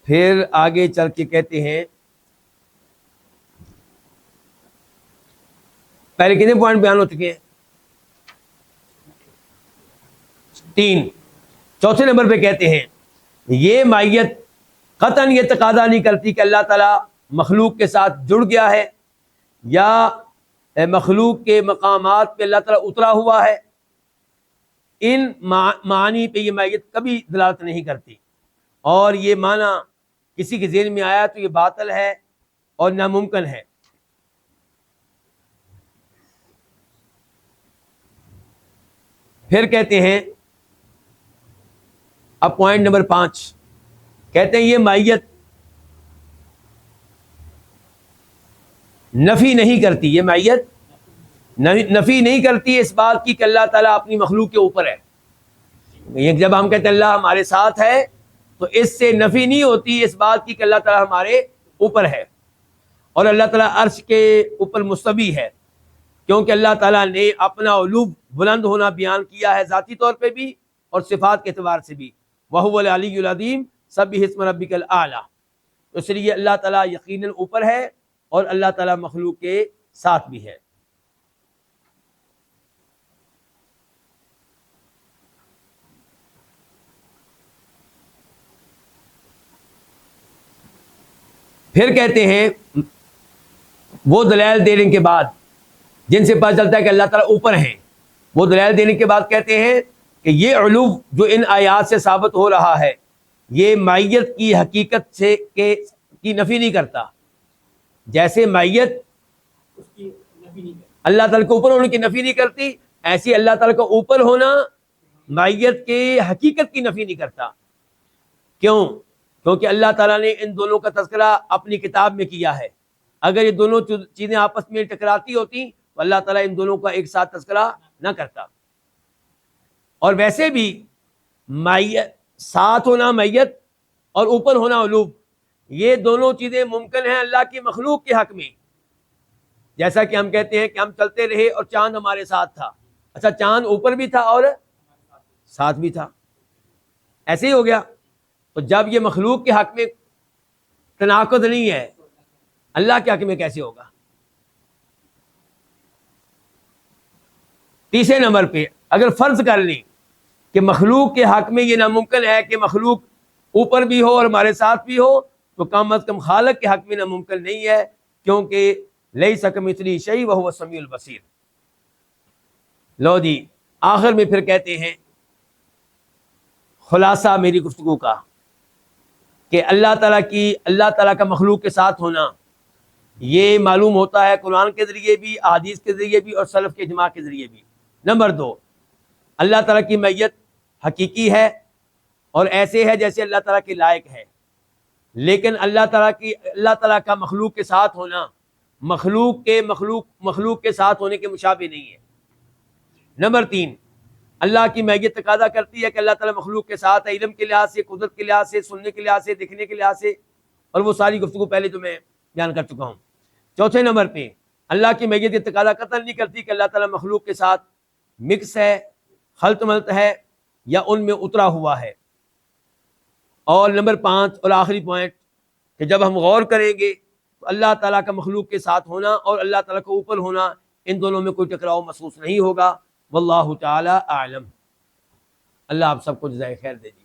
پھر آگے چل کے کہتے ہیں پہلے کتنے پوائنٹ بیان ہو چکے ہیں؟ 3. چوتھے نمبر پہ کہتے ہیں یہ مائیت قطعاً یہ تقاضا نہیں کرتی کہ اللہ تعالیٰ مخلوق کے ساتھ جڑ گیا ہے یا مخلوق کے مقامات پہ اللہ تعالیٰ اترا ہوا ہے. ان معنی پہ یہ مائیت کبھی دلالت نہیں کرتی، اور یہ معنی کسی کے ذہن میں آیا تو یہ باطل ہے اور ناممکن ہے. پھر کہتے ہیں اب پوائنٹ نمبر 5 کہتے ہیں یہ مائیت نفی نہیں کرتی، یہ مائیت نفی نہیں کرتی اس بات کی کہ اللہ تعالیٰ اپنی مخلوق کے اوپر ہے. جب ہم کہتے ہیں اللہ ہمارے ساتھ ہے تو اس سے نفی نہیں ہوتی اس بات کی کہ اللہ تعالیٰ ہمارے اوپر ہے، اور اللہ تعالیٰ عرش کے اوپر مستوی ہے، کیونکہ اللہ تعالیٰ نے اپنا علو بلند ہونا بیان کیا ہے ذاتی طور پہ بھی اور صفات کے اعتبار سے بھی. وَهُوَ الْعَلِيُّ الْعَظِيمُ سَبِّحِ اسْمَ رَبِّكَ الْأَعْلَى. اس لیے اللہ تعالیٰ یقیناً اوپر ہے اور اللہ تعالیٰ مخلوق کے ساتھ بھی ہے. پھر کہتے ہیں وہ دلائل دینے کے بعد جن سے پتہ چلتا ہے کہ اللہ تعالیٰ اوپر ہیں، وہ دلائل دینے کے بعد کہتے ہیں کہ یہ علو جو ان آیات سے ثابت ہو رہا ہے یہ مائیت کی حقیقت سے کی نفی نہیں کرتا. جیسے مائیت اللہ تعالیٰ کے اوپر ہونے کی نفی نہیں کرتی، ایسی اللہ تعالیٰ کا اوپر ہونا مائیت کے حقیقت کی نفی نہیں کرتا. کیوں؟ کیونکہ اللہ تعالیٰ نے ان دونوں کا تذکرہ اپنی کتاب میں کیا ہے. اگر یہ دونوں چیزیں آپس میں ٹکراتی ہوتی تو اللہ تعالیٰ ان دونوں کا ایک ساتھ تذکرہ نہ کرتا. اور ویسے بھی مائیت ساتھ ہونا میت اور اوپر ہونا علوب، یہ دونوں چیزیں ممکن ہیں اللہ کی مخلوق کے حق میں. جیسا کہ ہم کہتے ہیں کہ ہم چلتے رہے اور چاند ہمارے ساتھ تھا. اچھا چاند اوپر بھی تھا اور ساتھ بھی تھا، ایسے ہی ہو گیا. تو جب یہ مخلوق کے حق میں تناقض نہیں ہے، اللہ کے حق میں کیسے ہوگا؟ تیسرے نمبر پہ اگر فرض کر لیں کہ مخلوق کے حق میں یہ ناممکن ہے کہ مخلوق اوپر بھی ہو اور ہمارے ساتھ بھی ہو، تو کم از کم خالق کے حق میں ناممکن نہیں ہے، کیونکہ لیس کمثلہ شیء وہو السمیع البصیر. لو جی آخر میں پھر کہتے ہیں خلاصہ میری گفتگو کا کہ اللہ تعالیٰ کا مخلوق کے ساتھ ہونا یہ معلوم ہوتا ہے قرآن کے ذریعے بھی، احادیث کے ذریعے بھی اور سلف کے اجماع کے ذریعے بھی. نمبر 2، اللہ تعالیٰ کی میت حقیقی ہے اور ایسے ہے جیسے اللہ تعالیٰ کے لائق ہے، لیکن اللہ تعالیٰ کا مخلوق کے ساتھ ہونا مخلوق کے ساتھ ہونے کے مشابہ نہیں ہے. نمبر 3، اللہ کی میت تقاضا کرتی ہے کہ اللہ تعالیٰ مخلوق کے ساتھ ہے، علم کے لحاظ سے، قدرت کے لحاظ سے، سننے کے لحاظ سے، دیکھنے کے لحاظ سے، اور وہ ساری گفتگو پہلے جو میں بیان کر چکا ہوں. چوتھے نمبر پہ اللہ کی میت یہ تقاضا قطعاً نہیں کرتی کہ اللہ تعالیٰ مخلوق کے ساتھ مکس ہے، خلط ملط ہے یا ان میں اترا ہوا ہے. اور نمبر 5 اور آخری پوائنٹ کہ جب ہم غور کریں گے تو اللہ تعالیٰ کا مخلوق کے ساتھ ہونا اور اللہ تعالیٰ کا اوپر ہونا، ان دونوں میں کوئی ٹکراؤ محسوس نہیں ہوگا. واللہ تعالی اعلم. اللہ آپ سب کو جزائے خیر دے دی.